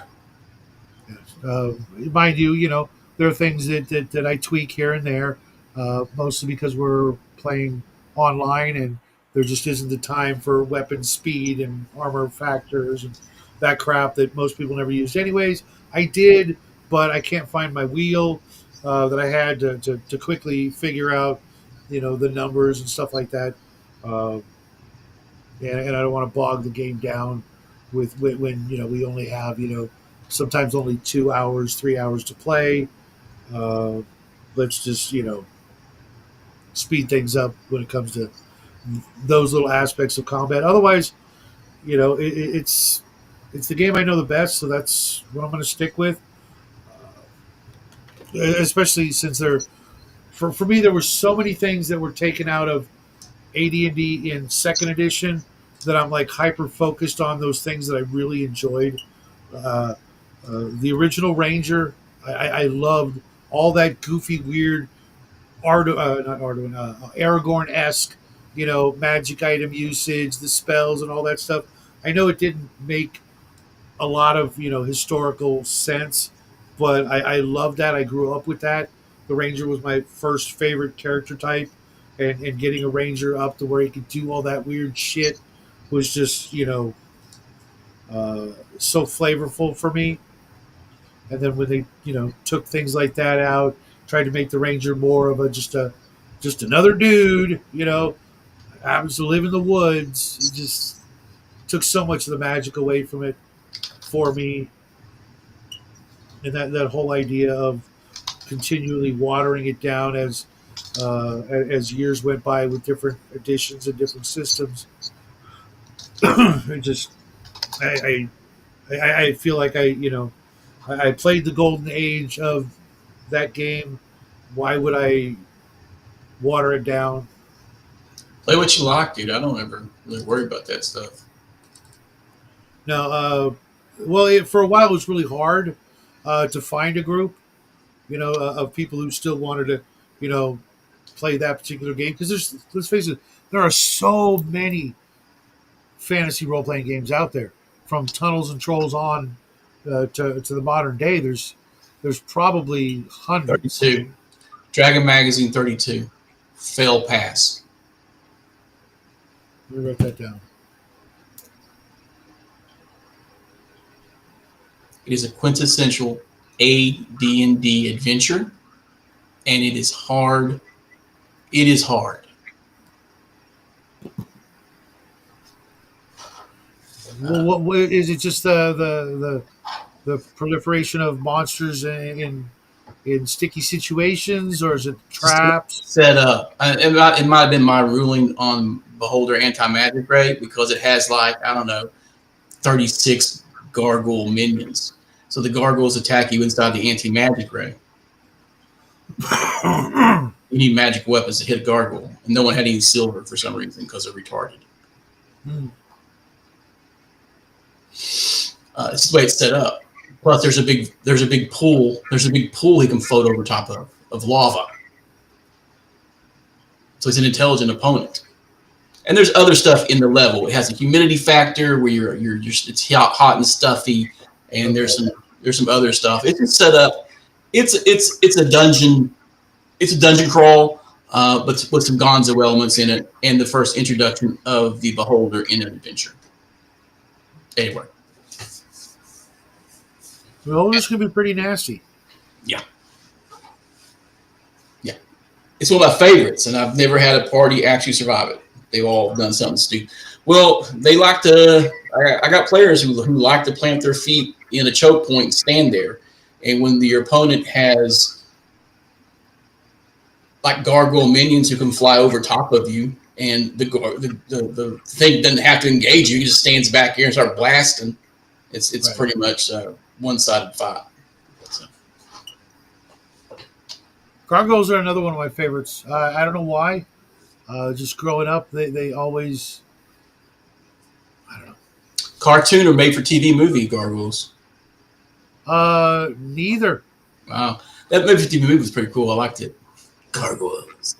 Mind you, there are things that I tweak here and there, mostly because we're playing online and there just isn't the time for weapon speed and armor factors and that crap that most people never used anyways. I did, but I can't find my wheel that I had to quickly figure out, the numbers and stuff like that. Uh, and I don't want to bog the game down with when we only have sometimes only 2 hours, 3 hours to play. Uh, let's just speed things up when it comes to those little aspects of combat. Otherwise, it's the game I know the best, so that's what I'm going to stick with. Especially since for me there were so many things that were taken out of AD&D in second edition that I'm like hyper focused on those things that I really enjoyed. Uh, the original Ranger, I loved all that goofy, weird not Arduin, Aragorn esque, magic item usage, the spells, and all that stuff. I know it didn't make a lot of historical sense, but I love that. I grew up with that. The Ranger was my first favorite character type, and getting a Ranger up to where he could do all that weird shit was just so flavorful for me. And then when they took things like that out, tried to make the Ranger more of just another dude, happens to live in the woods. It just took so much of the magic away from it for me, and that whole idea of continually watering it down as years went by with different editions and different systems. it just I feel like I played the golden age of that game. Why would I water it down? Play what you like, dude. I don't ever really worry about that stuff. Now, well, for a while it was really hard to find a group, of people who still wanted to, you know, play that particular game. Because let's face it, there are so many fantasy role playing games out there, from Tunnels and Trolls on to the modern day. There's probably hundreds. 32. Dragon Magazine 32. Fail pass. Let me write that down. It is a quintessential AD&D adventure, and it is hard. It is hard. Well, what is it? Just the proliferation of monsters in sticky situations, or is it traps? Set up. It might have been my ruling on Beholder Anti-Magic Ray because it has, like, I don't know, 36 gargoyle minions. So the gargoyles attack you inside the anti-magic ray. You need magic weapons to hit a gargoyle, and no one had any silver for some reason because they're retarded. It's the way it's set up. Plus, there's a big pool. There's a big pool he can float over top of lava. So he's an intelligent opponent. And there's other stuff in the level. It has a humidity factor where you're it's hot and stuffy, and there's some other stuff. It's just set up. It's a dungeon. It's a dungeon crawl, but with some Gonzo elements in it, and the first introduction of the Beholder in an adventure. Anyway. Well, this could be pretty nasty. Yeah. Yeah. It's one of my favorites, and I've never had a party actually survive it. They've all done something stupid. Well, they like to. I got players who like to plant their feet in a choke point and stand there. And when your opponent has like gargoyle minions who can fly over top of you, and the thing doesn't have to engage you, he just stands back here and start blasting. It's right. Pretty much one-sided fight. So. Gargoyles are another one of my favorites. I don't know why. Just growing up, they always, I don't know. Cartoon or made-for-TV movie, Gargoyles? Neither. Wow. That made-for-TV movie was pretty cool. I liked it. Gargoyles.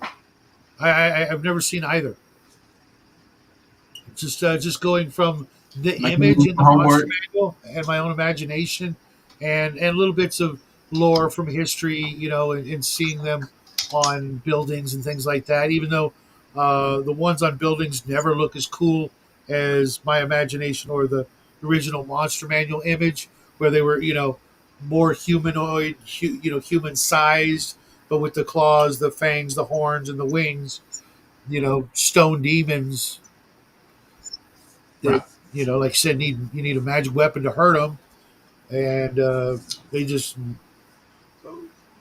I've never seen either. Just going from the image in the monster manual and my own imagination and little bits of lore from history, and seeing them on buildings and things like that, even though the ones on buildings never look as cool as my imagination or the original monster manual image, where they were, more humanoid, human sized, but with the claws, the fangs, the horns, and the wings, stone demons. That, right. Like I said, you need a magic weapon to hurt them, and they just,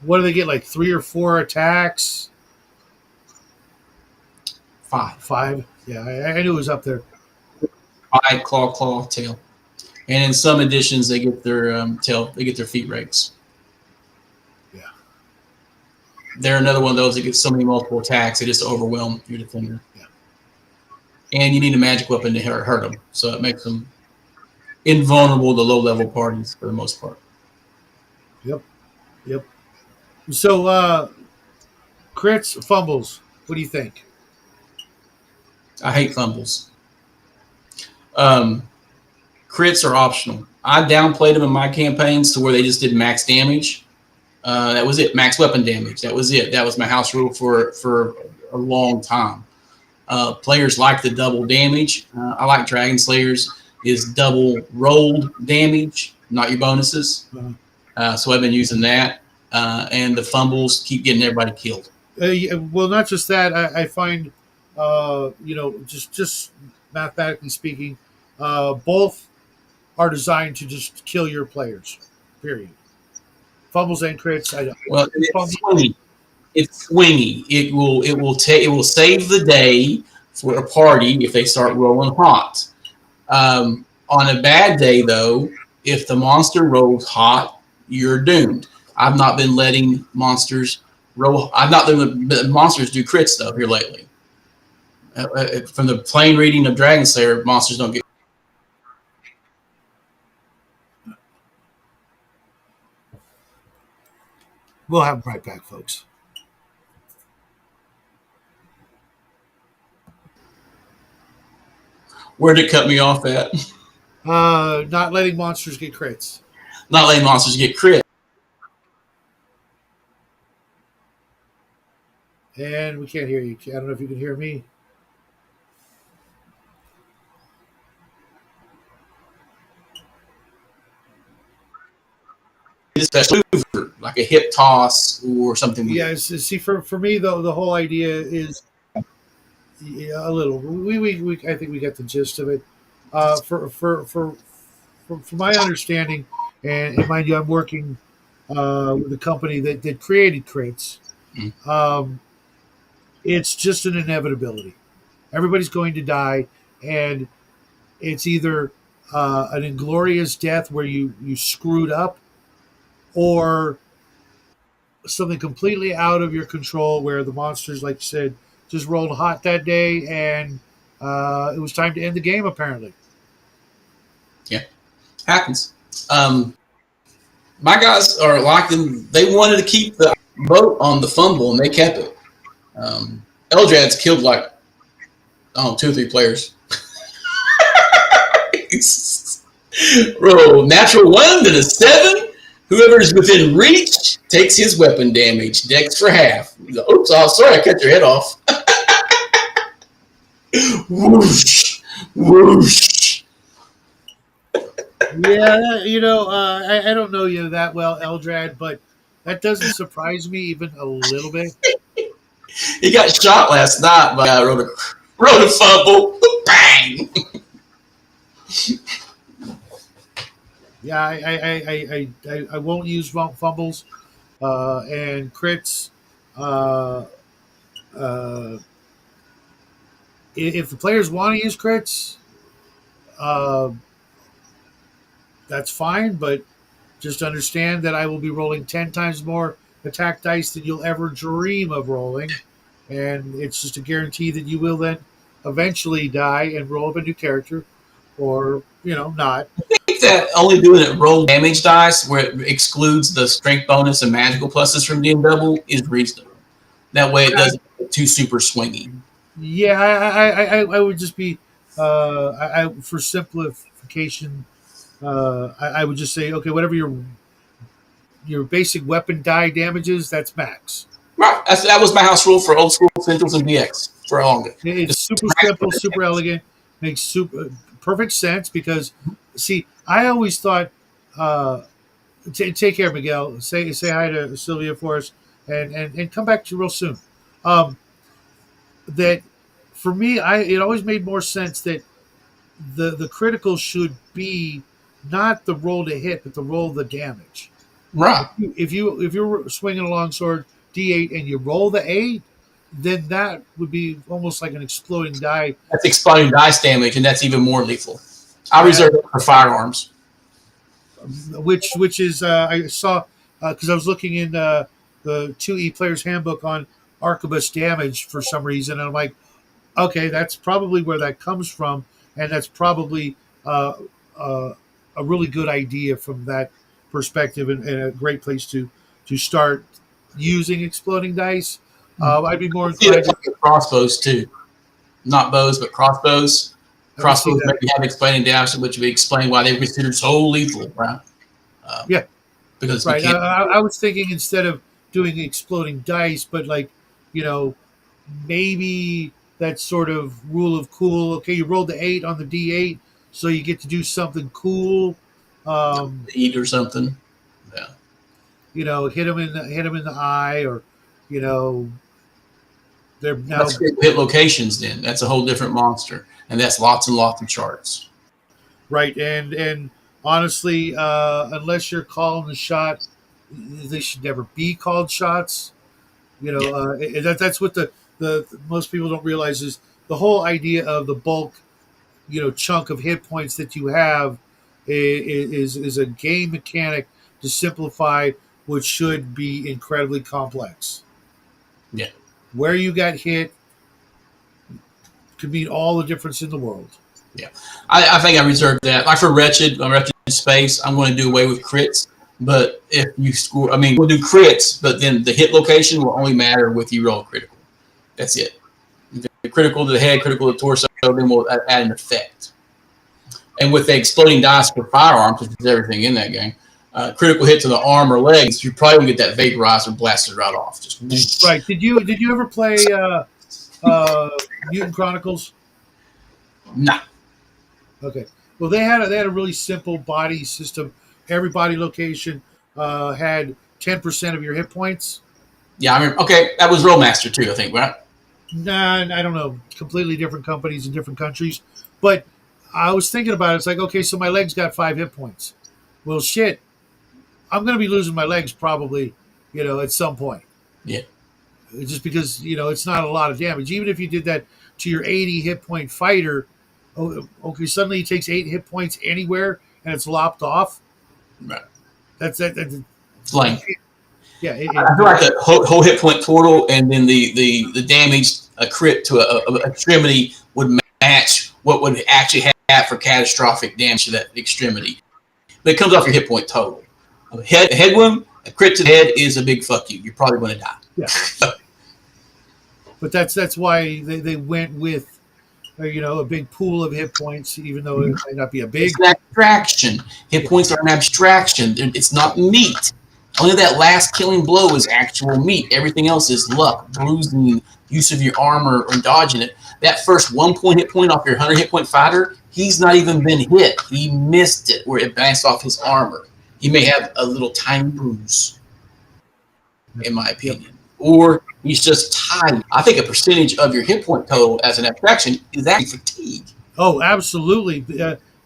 what do they get? Like 3 or 4 attacks. 5. Yeah, I knew it was up there. 5, claw, tail, and in some editions they get their tail. They get their feet rakes. Yeah, they're another one of those that gets so many multiple attacks they just overwhelm your defender. Yeah, and you need a magic weapon to hurt them, so it makes them invulnerable to low-level parties for the most part. Yep. So, crits, fumbles. What do you think? I hate fumbles. Crits are optional. I downplayed them in my campaigns to where they just did max damage. That was it. Max weapon damage. That was it. That was my house rule for a long time. Players like the double damage. I like Dragon Slayers is double rolled damage, not your bonuses. So I've been using that. And the fumbles keep getting everybody killed. Well, not just that. I find, just mathematically speaking, both are designed to just kill your players. Period. Fumbles and crits. Well, it's swingy. It's swingy. It will save the day for a party if they start rolling hot. On a bad day, though, if the monster rolls hot, you're doomed. I've not been letting monsters roll. I've not been letting monsters do crits though here lately. From the plain reading of Dragon Slayer, monsters don't get. We'll have them right back, folks. Where did it cut me off at? Not letting monsters get crits. Not letting monsters get crit. And we can't hear you. I don't know if you can hear me. Especially like a hip toss or something. Yeah, see, for me, though, the whole idea is a little. I think we got the gist of it. For my understanding, and mind you, I'm working with a company that created crits. Um, it's just an inevitability. Everybody's going to die, and it's either an inglorious death where you screwed up, or something completely out of your control where the monsters, like you said, just rolled hot that day, and it was time to end the game. Apparently, Yeah, happens. My guys are like them. They wanted to keep the boat on the fumble, and they kept it. Eldrad's killed like, I don't know, 2 or 3 players. Roll natural 1 to the 7. Whoever is within reach takes his weapon damage. Dex for half. Oops, oh, sorry, I cut your head off. Whoosh, whoosh. yeah, I don't know you that well, Eldrad, but that doesn't surprise me even a little bit. He got shot last night by wrote a fumble. Bang. Yeah, I won't use fumbles and crits. Uh, uh, if the players want to use crits, uh, that's fine. But just understand that I will be rolling 10 times more attack dice than you'll ever dream of rolling, and it's just a guarantee that you will then eventually die and roll up a new character, or not. I think that only doing it roll damage dice, where it excludes the strength bonus and magical pluses from DM double, is reasonable. That way, it doesn't get too super swingy. Yeah, I would just be for simplification. I would just say, okay, whatever your basic weapon die damages, that's max. Right, that was my house rule for old school Centrals and DX for a long time. It's super simple, super elegant, makes super perfect sense because, see, I always thought. Take care, Miguel. Say hi to Sylvia for us, and come back to you real soon. Um, that for me, it always made more sense that the critical should be not the roll to hit, but the roll the damage. Right. If you're swinging a longsword D8 and you roll the 8, then that would be almost like an exploding die. That's exploding dice damage, and that's even more lethal. I reserve it for firearms. Which is I saw because I was looking in the 2E Player's Handbook on arquebus damage for some reason, and I'm like, okay, that's probably where that comes from, and that's probably a really good idea from that perspective, and a great place to start using exploding dice. I'd be more inclined to crossbows too, not bows, but crossbows. Crossbows maybe have explaining damage, which would explain why they were considered so lethal, right? Yeah, because right. I was thinking instead of doing exploding dice, but like, maybe that sort of rule of cool. Okay, you rolled the 8 on the D8, so you get to do something cool. Eat or something. Yeah. Hit them in the eye, or they're now Let's hit locations. Then that's a whole different monster, and that's lots and lots of charts. Right, and honestly, unless you're calling the shot, they should never be called shots. That's what the most people don't realize is the whole idea of the bulk, chunk of hit points that you have is a game mechanic to simplify what should be incredibly complex. Yeah. Where you got hit, could mean all the difference in the world. Yeah, I think I reserved that. Like for Wretched, on Wretched Space, I'm going to do away with crits. But if you score, I mean, we'll do crits, but then the hit location will only matter with you roll critical. That's it. Critical to the head, critical to the torso, then we'll add an effect. And with the exploding dice for firearms, which is everything in that game, critical hit to the arm or legs, you probably will get that vaporizer blasted right off. Just right. Did you ever play Mutant Chronicles? Nah. Okay. Well, they had a really simple body system. Every body location had 10% of your hit points. Yeah, I remember. Okay, that was Rollmaster too, I think, right? Nah, I don't know. Completely different companies in different countries. But I was thinking about it. It's like, okay, so my legs got 5 hit points. Well, shit, I'm going to be losing my legs probably, at some point. Yeah. Just because, it's not a lot of damage. Even if you did that to your 80 hit point fighter, okay, suddenly he takes 8 hit points anywhere and it's lopped off. Right. That's lame. Yeah. I feel like the whole hit point total and then the damage, a crit to a extremity would match what would actually have for catastrophic damage to that extremity. But it comes off your hit point total. A head wound, a crit to the head is a big fuck you. You're probably going to die. Yeah. But that's why they went with a big pool of hit points, even though it might not be a big. It's an abstraction. Hit points are an abstraction. It's not meat. Only that last killing blow is actual meat. Everything else is luck, bruising, use of your armor, or dodging it. That first 1 point hit point off your 100 hit point fighter, he's not even been hit. He missed it where it bounced off his armor. He may have a little tiny bruise, in my opinion. Yep. Or he's just tired. I think a percentage of your hit point total as an abstraction is actually fatigue. Oh, absolutely.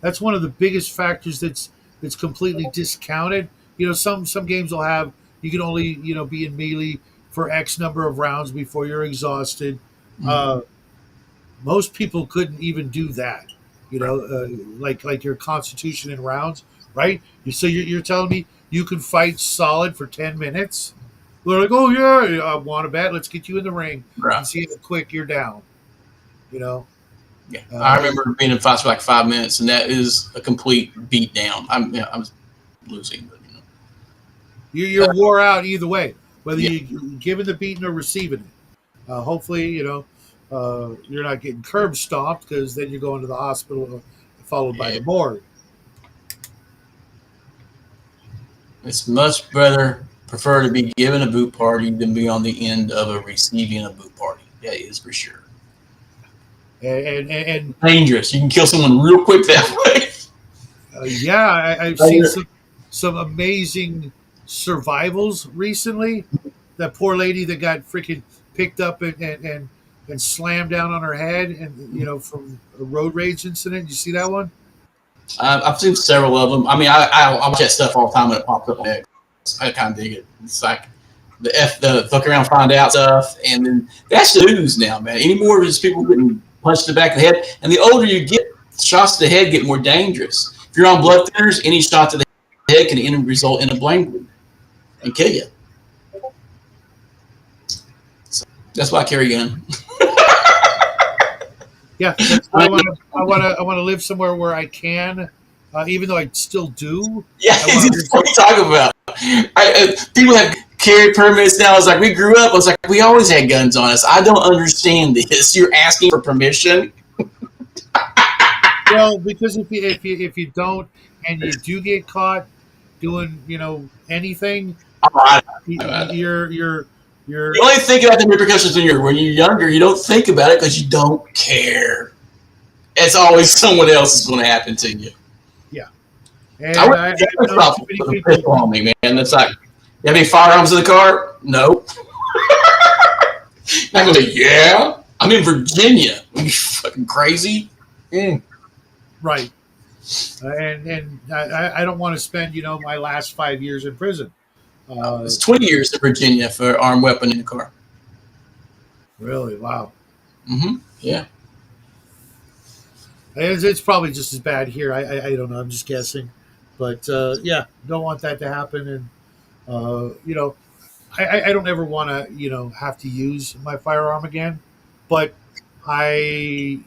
That's one of the biggest factors that's completely discounted. Some games will have you can only be in melee for X number of rounds before you're exhausted. Mm-hmm. Most people couldn't even do that. Like your constitution in rounds, right? So you're telling me you can fight solid for 10 minutes? They're like, oh yeah, I want to bet. Let's get you in the ring and see how quick you're down. Yeah, I remember being in fights for like 5 minutes, and that is a complete beat down. I'm losing, but you're wore out either way, whether you're giving the beating or receiving it. Hopefully, you're not getting curb stomped, because then you're going to the hospital followed by the morgue. It's much better. Prefer to be given a boot party than be on the end of a receiving a boot party. That is for sure. And dangerous. You can kill someone real quick that way. I've seen some amazing survivals recently. That poor lady that got freaking picked up and slammed down on her head, and from a road rage incident. You see that one? I've seen several of them. I mean, I watch that stuff all the time when it pops up on X. I kind of dig it. It's like the fuck around, find out stuff, and then that's the news now, man. Any more of these people getting punched in the back of the head, and the older you get, shots to the head get more dangerous. If you're on blood thinners, any shot to the head can result in a brain bleed and kill you. So that's why I carry a gun. Yeah, I want to live somewhere where I can. Even though I still do. Yeah, that's what we talk about. People have carry permits now. It's like we grew up. I was like, we always had guns on us. I don't understand this. You're asking for permission. Well, because if you don't and you do get caught doing anything, you're You only think about the repercussions when you're younger. You don't think about it because you don't care. It's always someone else is going to happen to you. And I know too many people on me, man. That's like, you have any firearms in the car? No. I'm going to say, yeah. I'm in Virginia. Are you fucking crazy? Right. And I don't want to spend, my last 5 years in prison. It's 20 years in Virginia for an armed weapon in the car. Really? Wow. Mm-hmm. Yeah. It's probably just as bad here. I don't know. I'm just guessing. But, don't want that to happen. And, I don't ever want to, have to use my firearm again. But I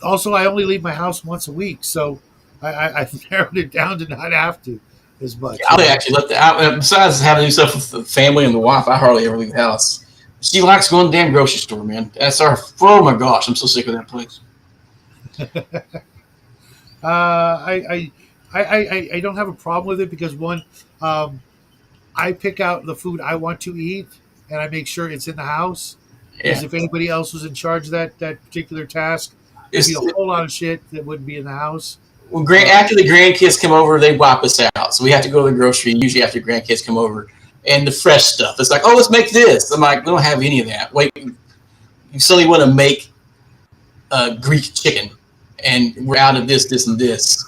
also I only leave my house once a week, so I've narrowed it down to not have to as much. I actually left the out. Besides having to do stuff with the family and the wife, I hardly ever leave the house. She likes going to the damn grocery store, man. That's our. Oh my gosh, I'm so sick of that place. I don't have a problem with it because one, um, I pick out the food I want to eat and I make sure it's in the house. Because Yeah, if anybody else was in charge of that particular task, there'd be it's a whole lot of shit that wouldn't be in the house. when Uh, after the grandkids come over, they wipe us out. So we have to go to the grocery, and usually after grandkids come over, and the fresh stuff. It's like, oh, let's make this. I'm like, we don't have any of that. Wait, you suddenly want to make Greek chicken, and we're out of this, this, and this.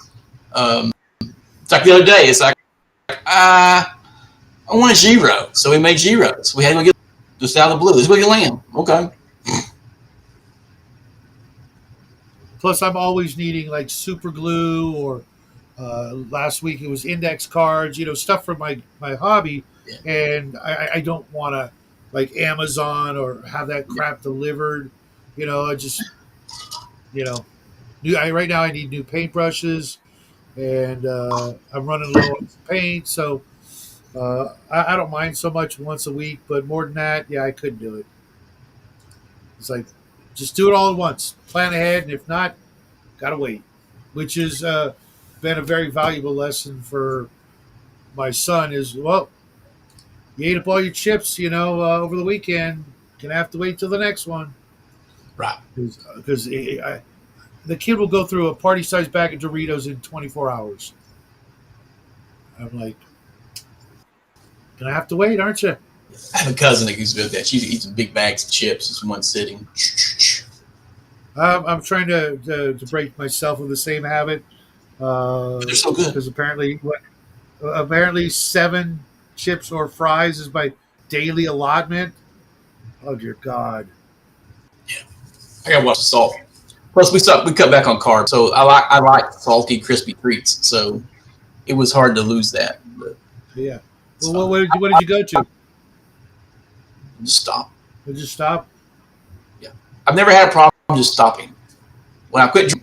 It's like the other day. It's like, I want a gyro, so we made gyros. We had to go get just out of the blue. Let's go get lamb. Okay. Plus, I'm always needing like super glue or last week it was index cards, stuff for my hobby, Yeah. and I don't want to like Amazon or have that crap delivered. I just right now I need new paintbrushes, and I'm running low on paint, so I don't mind so much once a week, but more than that, yeah, I couldn't do it. It's like just do it all at once, plan ahead, and if not, gotta wait, which has been a very valuable lesson for my son. Is well, you ate up all your chips, over the weekend. Gonna have to wait till the next one Right. because the kid will go through a party-sized bag of Doritos in 24 hours. I'm like, gonna have to wait, aren't you? I have a cousin who's good at that. She eats big bags of chips in one sitting. I'm trying to break myself of the same habit They're so good. because apparently 7 chips or fries is my daily allotment. Oh dear God! I gotta watch the salt. Plus, we cut back on carbs, so I like salty, crispy treats. So it was hard to lose that. But Yeah. it's Well, fine. what did you go to? Just stop. Did you stop? Yeah, I've never had a problem just stopping. When I quit,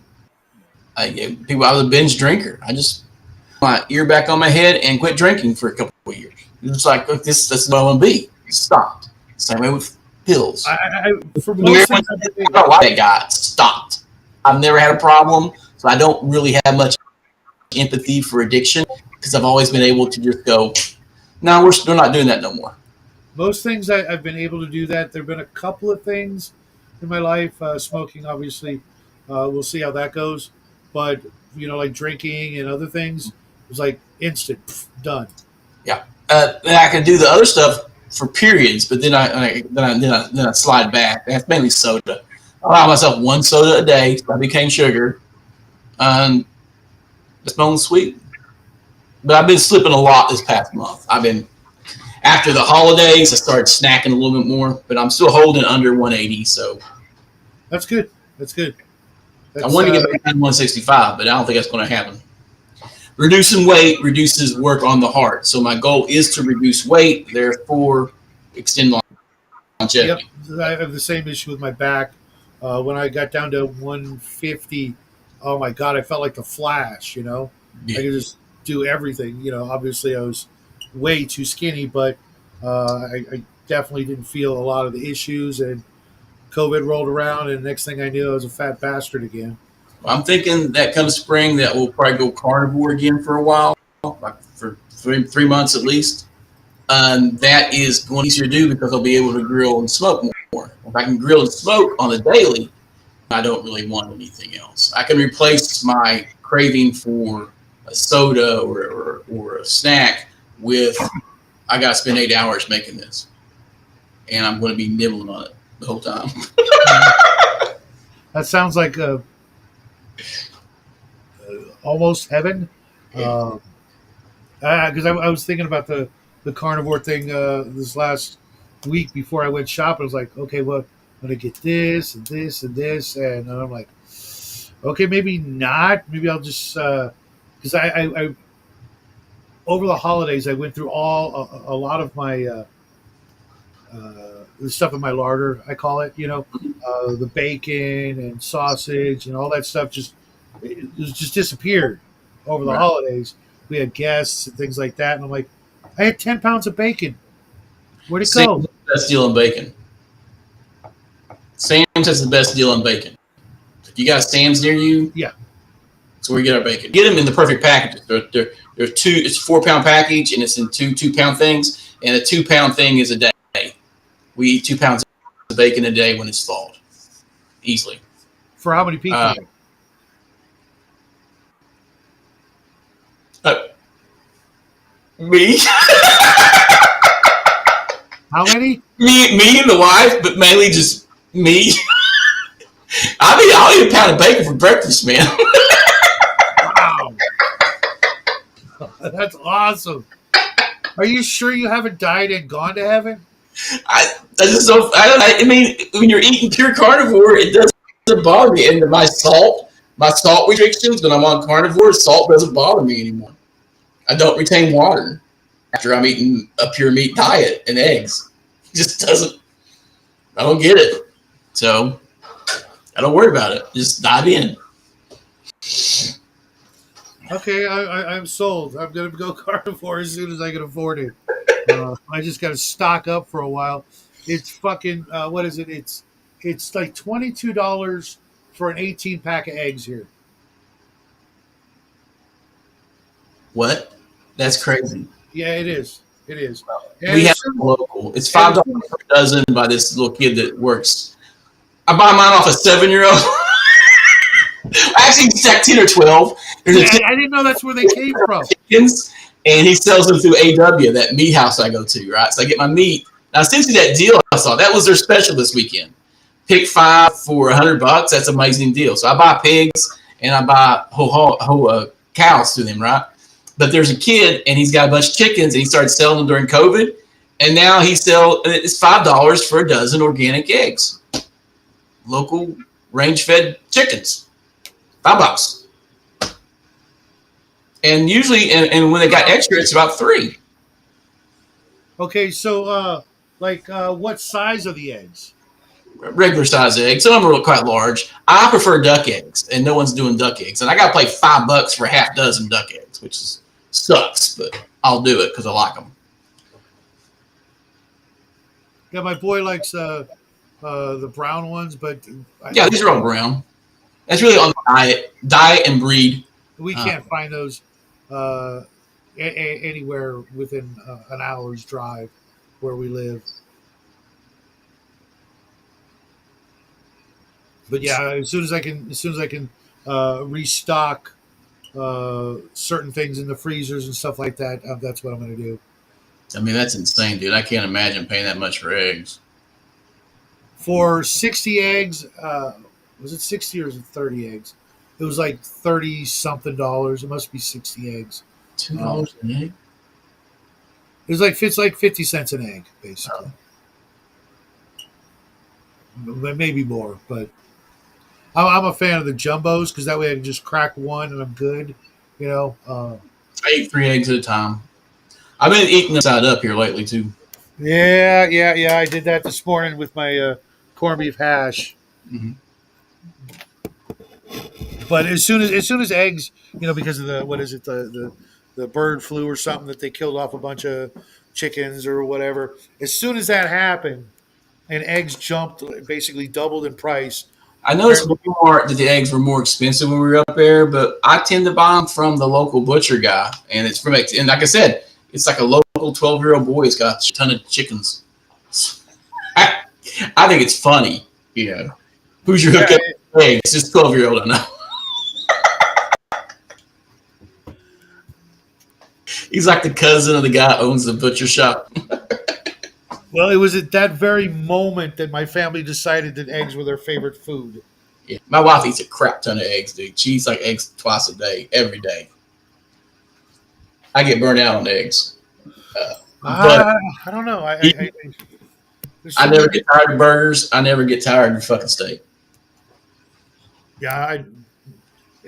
I was a binge drinker. I just put my ear back on my head and quit drinking for a couple of years. It's like, look, this is what I want to be. Stopped. Same way with pills. For The most marijuana, things, I don't like that guy. Stopped. I've never had a problem, so I don't really have much empathy for addiction because I've always been able to just go, no, we're not doing that no more. most things I've been able to do that. There've been a couple of things in my life. Smoking, obviously, we'll see how that goes. But like drinking and other things, it was like instant, done. Yeah, and I can do the other stuff for periods, but then I slide back. That's mainly soda. I allow myself one soda a day. So I became sugar. Um, it's my own sweet. But I've been slipping a lot this past month. I've been after the holidays. I started snacking a little bit more, but I'm still holding under 180. So That's good. That's good. I That's want to get back down to 165, but I don't think that's going to happen. Reducing weight reduces work on the heart. So my goal is to reduce weight, therefore extend Yep. longevity. I have the same issue with my back. When I got down to 150, oh my God, I felt like the Flash. I Yeah. could just do everything. Obviously I was way too skinny, but I definitely didn't feel a lot of the issues. And COVID rolled around, and the next thing I knew, I was a fat bastard again. I'm thinking that come spring that we'll probably go carnivore again for a while, like for 3 months at least. That is going easier to do because I'll be able to grill and smoke more. If I can grill and smoke on a daily, I don't really want anything else. I can replace my craving for a soda or a snack with I got to spend 8 hours making this, and I'm going to be nibbling on it the whole time. That sounds like almost heaven. Yeah. Because I was thinking about the carnivore thing this last week before I went shopping. I was like, okay, well, I'm gonna get this and this and this, and I'm like, okay, maybe not. Maybe I'll just because I over the holidays I went through a lot of my the stuff in my larder, I call it. The bacon and sausage and all that stuff just disappeared over the Right. holidays. We had guests and things like that, and I'm like, I had 10 pounds of bacon. Where'd it Sam's go? the best deal in bacon. Sam's has the best deal in bacon. If you got Sam's near you, Yeah. that's where we get our bacon. Get them in the perfect packages. They're two. It's a 4 pound package, and it's in two pound things. And a 2 pound thing is a day. We eat 2 pounds of bacon a day when it's thawed, easily. For how many people? Uh, uh, me, How many? me, and the wife, but mainly just me. I'll eat a pound of bacon for breakfast, man. Wow. That's awesome. Are you sure you haven't died and gone to heaven? I just don't. I mean, when you're eating pure carnivore, it doesn't bother me. And my salt restrictions when I'm on carnivore, salt doesn't bother me anymore. I don't retain water after I'm eating a pure meat diet and eggs. It just doesn't. I don't get it. So I don't worry about it. Just dive in. Okay, I'm sold. I'm gonna go carnivore as soon as I can afford it. I just got to stock up for a while. It's fucking what is it? It's like $22 for an 18 pack of eggs here. What? That's crazy. Yeah, it is. It is. And We have as soon, local. It's and as $5 soon, per dozen by this little kid that works. I buy mine off a 7-year-old. Actually, it's like 10 or 12. There's a yeah, I didn't know that's where they came from. chickens, and he sells them through AW, that meat house I go to, right? So I get my meat. Now, since that deal I saw, that was their special this weekend. Pick 5 for $100. That's an amazing deal. So I buy pigs and I buy whole cows through them, right? But there's a kid and he's got a bunch of chickens and he started selling them during COVID. And now it's $5 for a dozen organic eggs. Local range-fed chickens. $5. And usually, and when they got extra, it's about 3. Okay, so what size are the eggs? Regular size eggs. Some of them are quite large. I prefer duck eggs, and no one's doing duck eggs. And I got to pay $5 for a half dozen duck eggs, which sucks, but I'll do it because I like them. Yeah, my boy likes the brown ones, but Yeah, these are all brown. That's really on diet and breed. we can't find those anywhere within an hour's drive where we live. But yeah, as soon as I can restock certain things in the freezers and stuff like that, that's what I'm going to do. I mean, that's insane, dude. I can't imagine paying that much for eggs. For 60 eggs, was it 60 or was it 30 eggs? It was like 30 something dollars. It must be 60 eggs. $2 an egg? It's like 50 cents an egg, basically. Maybe more, but I'm a fan of the jumbos because that way I can just crack one and I'm good. I eat 3 eggs at a time. I've been eating this side up here lately, too. Yeah. I did that this morning with my corned beef hash. Mm-hmm. But as soon as eggs, because of the what is it the bird flu or something that they killed off a bunch of chickens or whatever. As soon as that happened, and eggs jumped, basically doubled in price. I noticed more that the eggs were more expensive when we were up there, but I tend to buy them from the local butcher guy, and and like I said, it's like a local 12-year-old boy has got a ton of chickens. I think it's funny, Who's your hookup with eggs? Just 12-year-old, I know. He's like the cousin of the guy who owns the butcher shop. Well, it was at that very moment that my family decided that eggs were their favorite food. Yeah, my wife eats a crap ton of eggs, dude. She eats like eggs twice a day, every day. I get burnt out on eggs. But I don't know. I never get tired of burgers. I never get tired of fucking steak. Yeah,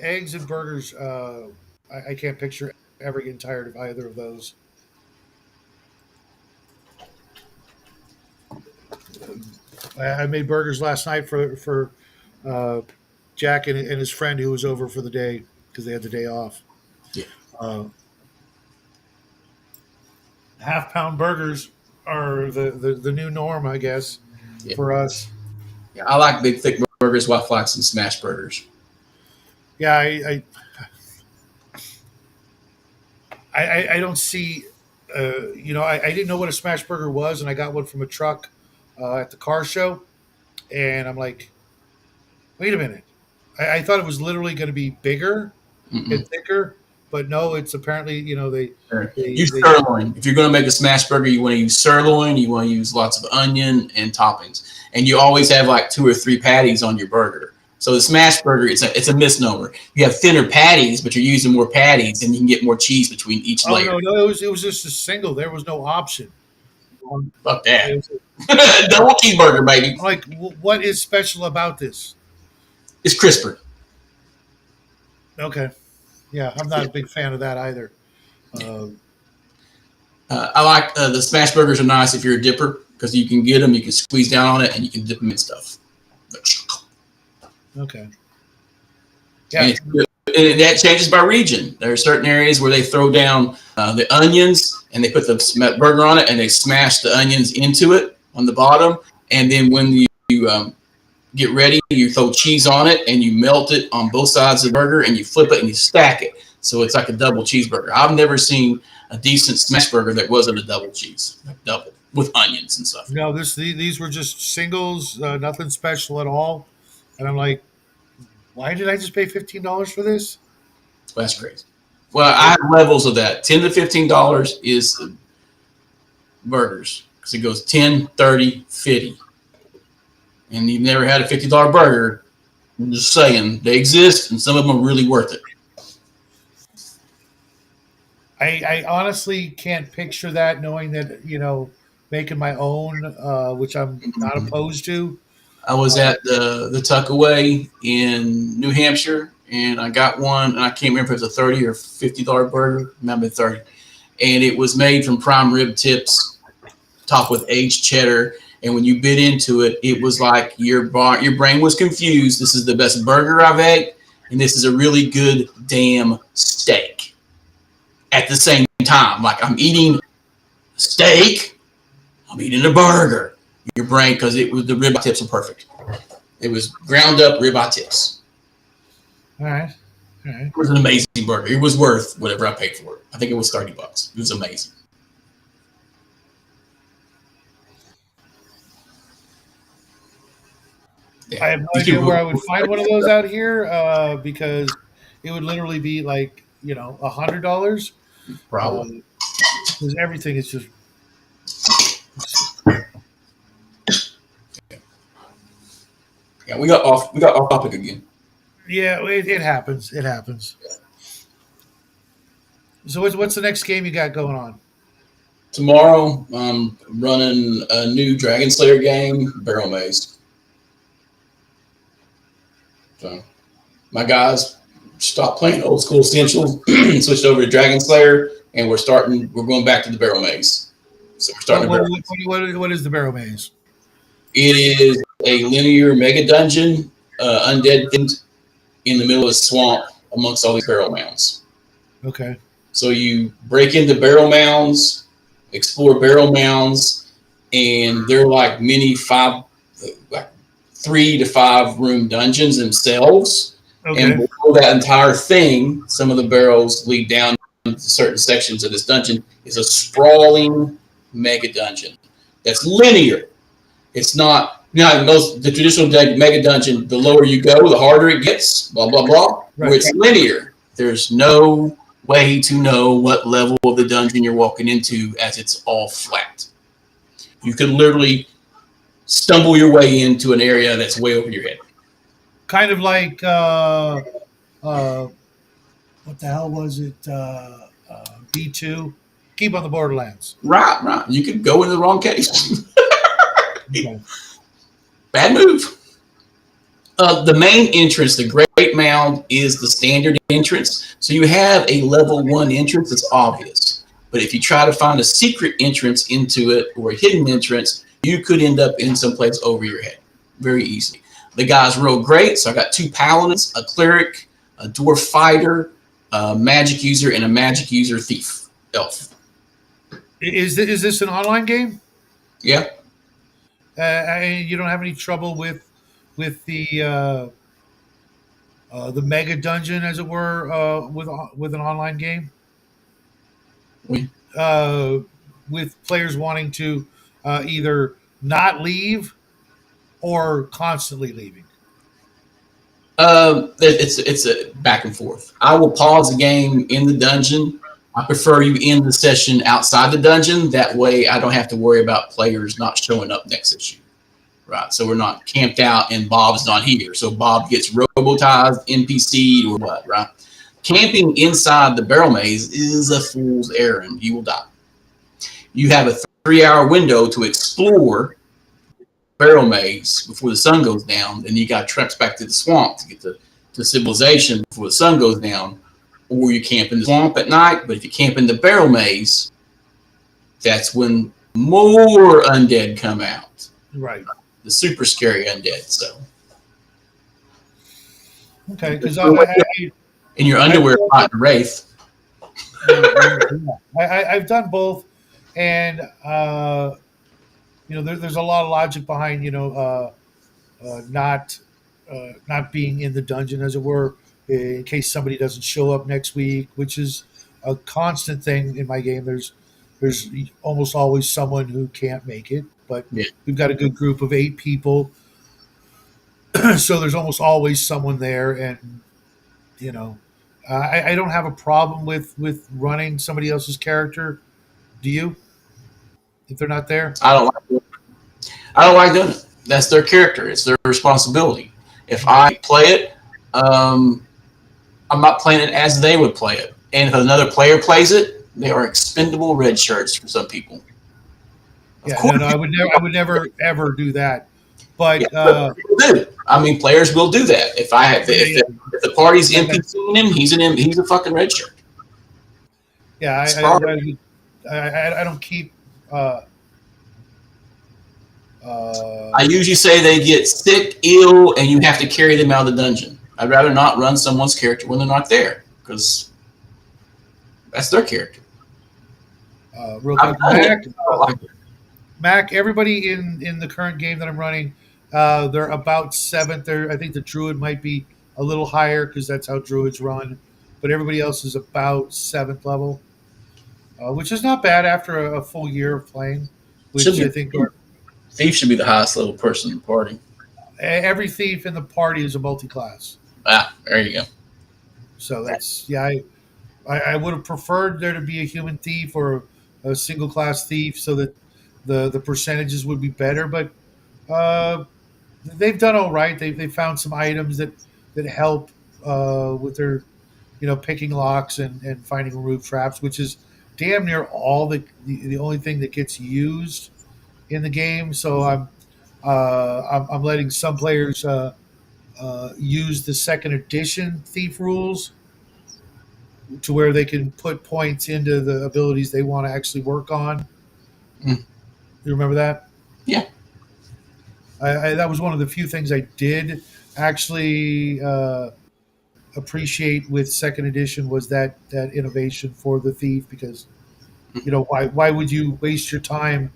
eggs and burgers. I can't picture ever getting tired of either of those. I made burgers last night for uh, Jack and his friend who was over for the day because they had the day off. Yeah. Uh, Half-pound burgers are the new norm, I guess, Yeah. for us. Yeah, I like big thick burgers, waffle flats, and smash burgers. Yeah, I don't see. I didn't know what a smash burger was, and I got one from a truck at the car show, and I'm like, wait a minute. I thought it was literally going to be bigger Mm-mm. and thicker, but no, it's apparently Use they sirloin. If you're going to make a smash burger, you want to use sirloin. You want to use lots of onion and toppings, and you always have like 2 or 3 patties on your burger. So the smash burger, it's a misnomer. You have thinner patties, but you're using more patties, and you can get more cheese between each Oh layer. no, it was just a single. There was no option. Fuck It that. was, Double cheeseburger, baby. I'm like, what is special about this? It's crisper. Okay, yeah, I'm not a big fan of that either. Uh, I like the smash burgers are nice if you're a dipper because you can get them, you can squeeze down on it, and you can dip them in stuff. okay, And, yeah, and that changes by region. There are certain areas where they throw down the onions and they put the burger on it and they smash the onions into it on the bottom. And then when you get ready, you throw cheese on it and you melt it on both sides of the burger and you flip it and you stack it. So it's like a double cheeseburger. I've never seen a decent smash burger that wasn't a double cheese, like double with onions and stuff. no, these were just singles, nothing special at all. And I'm like, why did I just pay $15 for this? That's crazy. Well, I have levels of that. $10 to $15 is burgers because it goes 10, 30, 50. And you've never had a $50 burger. I'm just saying they exist, and some of them are really worth it. I honestly can't picture that, knowing that making my own, which I'm not opposed to. I was at the Tuckaway in New Hampshire, and I got one, and I can't remember if it was a $30 or $50 burger. It might have been 30, and it was made from prime rib tips, topped with aged cheddar. And when you bit into it, it was like your brain was confused. This is the best burger I've ate, and this is a really good damn steak. At the same time, like I'm eating steak, I'm eating a burger. Your brain, because the ribeye tips are perfect. It was ground up ribeye tips. All right, all right. It was an amazing burger. It was worth whatever I paid for it. I think it was $30. It was amazing. Yeah. I have no idea where I would find one of those out here because it would literally be like $100. Probably. Because everything is just. Yeah, we got off topic again. Yeah, it happens. It happens. So what's the next game you got going on? Tomorrow, I'm running a new Dragon Slayer game, Barrel Maze. So, my guys stopped playing old school essentials, switched over to Dragon Slayer, and we're going back to the Barrel Maze. So we're starting What is the Barrel Maze? It is a linear mega dungeon, undead themed, in the middle of a swamp amongst all these barrel mounds. Okay. So you break into barrel mounds, explore barrel mounds, and they're like like 3 to 5 room dungeons themselves. Okay. And below that entire thing, some of the barrels lead down to certain sections of this dungeon, is a sprawling mega dungeon that's linear. It's not, the traditional mega dungeon, the lower you go, the harder it gets, blah, blah, blah. Right. Where it's linear. There's no way to know what level of the dungeon you're walking into as it's all flat. You could literally stumble your way into an area that's way over your head. Kind of like, what the hell was it? B2? Keep on the Borderlands. Right. You could go in the wrong case. Okay. Bad move. The main entrance, the Great Mound, is the standard entrance. So you have a level 1 entrance that's obvious. But if you try to find a secret entrance into it or a hidden entrance, you could end up in someplace over your head very easily. The guy's real great. So I got two paladins, a cleric, a dwarf fighter, a magic user, and a magic user thief elf. Is this an online game? Yeah, And you don't have any trouble with the mega dungeon, as it were, with an online game, we uh, with players wanting to either not leave or constantly leaving. it's a back and forth. I will pause the game in the dungeon. I prefer you end the session outside the dungeon. That way, I don't have to worry about players not showing up next issue. Right, so we're not camped out and Bob's not here. So Bob gets robotized, NPC'd, or what? Right, camping inside the barrel maze is a fool's errand. You will die. You have a 3-hour window to explore barrel maze before the sun goes down. Then you got to trek back to the swamp to get to civilization before the sun goes down, or you camp in the swamp at night. But if you camp in the barrel maze, that's when more undead come out. Right. The super scary undead. So Okay, because in your underwear, fighting wraith. I've done both, and there's a lot of logic behind not not being in the dungeon, as it were, in case somebody doesn't show up next week, which is a constant thing in my game. There's almost always someone who can't make it, but Yeah. we've got a good group of 8 people, so there's almost always someone there, and you know, I don't have a problem with running somebody else's character. Do you? If they're not there? I don't like. I don't like doing it. That's their character. It's their responsibility. If I play it, I'm not playing it as they would play it. And if another player plays it, they are expendable red shirts for some people. Of Yeah, course, no, I would never ever do that. But yeah, but people do. I mean, players will do that. If I have, yeah, if the party's yeah, NPCing him, he's a fucking red shirt. yeah, I don't keep. Uh, I usually say they get sick, ill, and you have to carry them out of the dungeon. I'd rather not run someone's character when they're not there because that's their character. Real I've quick, done it. I don't like it. Mac, everybody in the current game that I'm running, they're about seventh. I think the druid might be a little higher because that's how druids run, but everybody else is about seventh level, which is not bad after a full year of playing. Which Should be. I think Thief should be the highest level person in the party. every thief in the party is a multi-class. Ah, there you go. So that's yeah. I would have preferred there to be a human thief or a single class thief so that the percentages would be better. But uh, they've done all right. They found some items that help with their picking locks and finding roof traps, which is damn near all the only thing that gets used in the game. So I'm letting some players use the second edition thief rules to where they can put points into the abilities they want to actually work on. Mm. You remember that? Yeah. That was one of the few things I did actually appreciate with second edition was that innovation for the thief, because why would you waste your time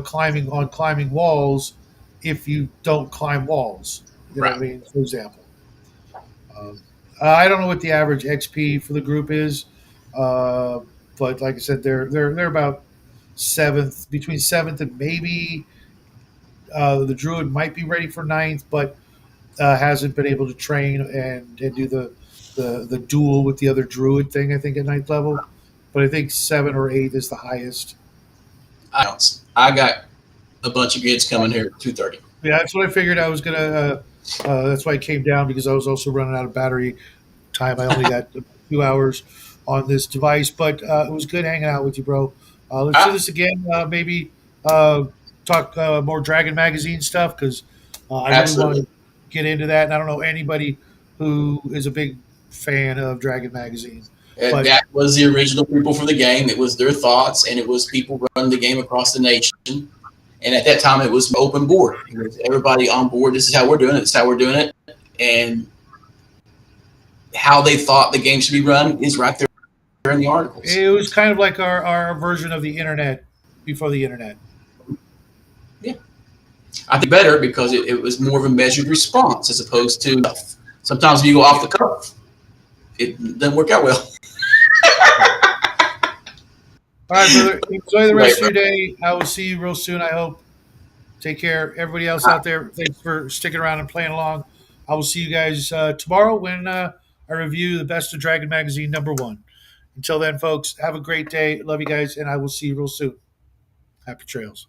climbing walls if you don't climb walls, what I Right. mean, for example. um, I don't know what the average XP for the group is, uh, but like I said, they're about seventh, between seventh and maybe the druid might be ready for ninth, but hasn't been able to train and do the duel with the other druid thing. I think at ninth level, but I think 7 or 8 is the highest. I got a bunch of kids coming here at 2:30. Yeah, that's what I figured I was gonna. That's why I came down, because I was also running out of battery time. I only got 2 hours on this device, but it was good hanging out with you, bro. Let's do Ah, this again. Maybe uh, talk more Dragon Magazine stuff, because I really want absolutely. to get into that. And I don't know anybody who is a big fan of Dragon Magazine, And but that was the original people for the game. It was their thoughts, and it was people running the game across the nation. And at that time, it was open board. It was everybody on board. This is how we're doing it. This is how we're doing it. And how they thought the game should be run is right there in the articles. It was kind of like our version of the internet before the internet. Yeah. I think better because it was more of a measured response as opposed to sometimes if you go off the cuff, it doesn't work out well. All right, brother. Enjoy the Right, rest of your day. I will see you real soon, I hope. Take care. Everybody else out there, thanks for sticking around and playing along. I will see you guys tomorrow when I review the Best of Dragon Magazine #1. Until then, folks, have a great day. Love you guys, and I will see you real soon. Happy trails.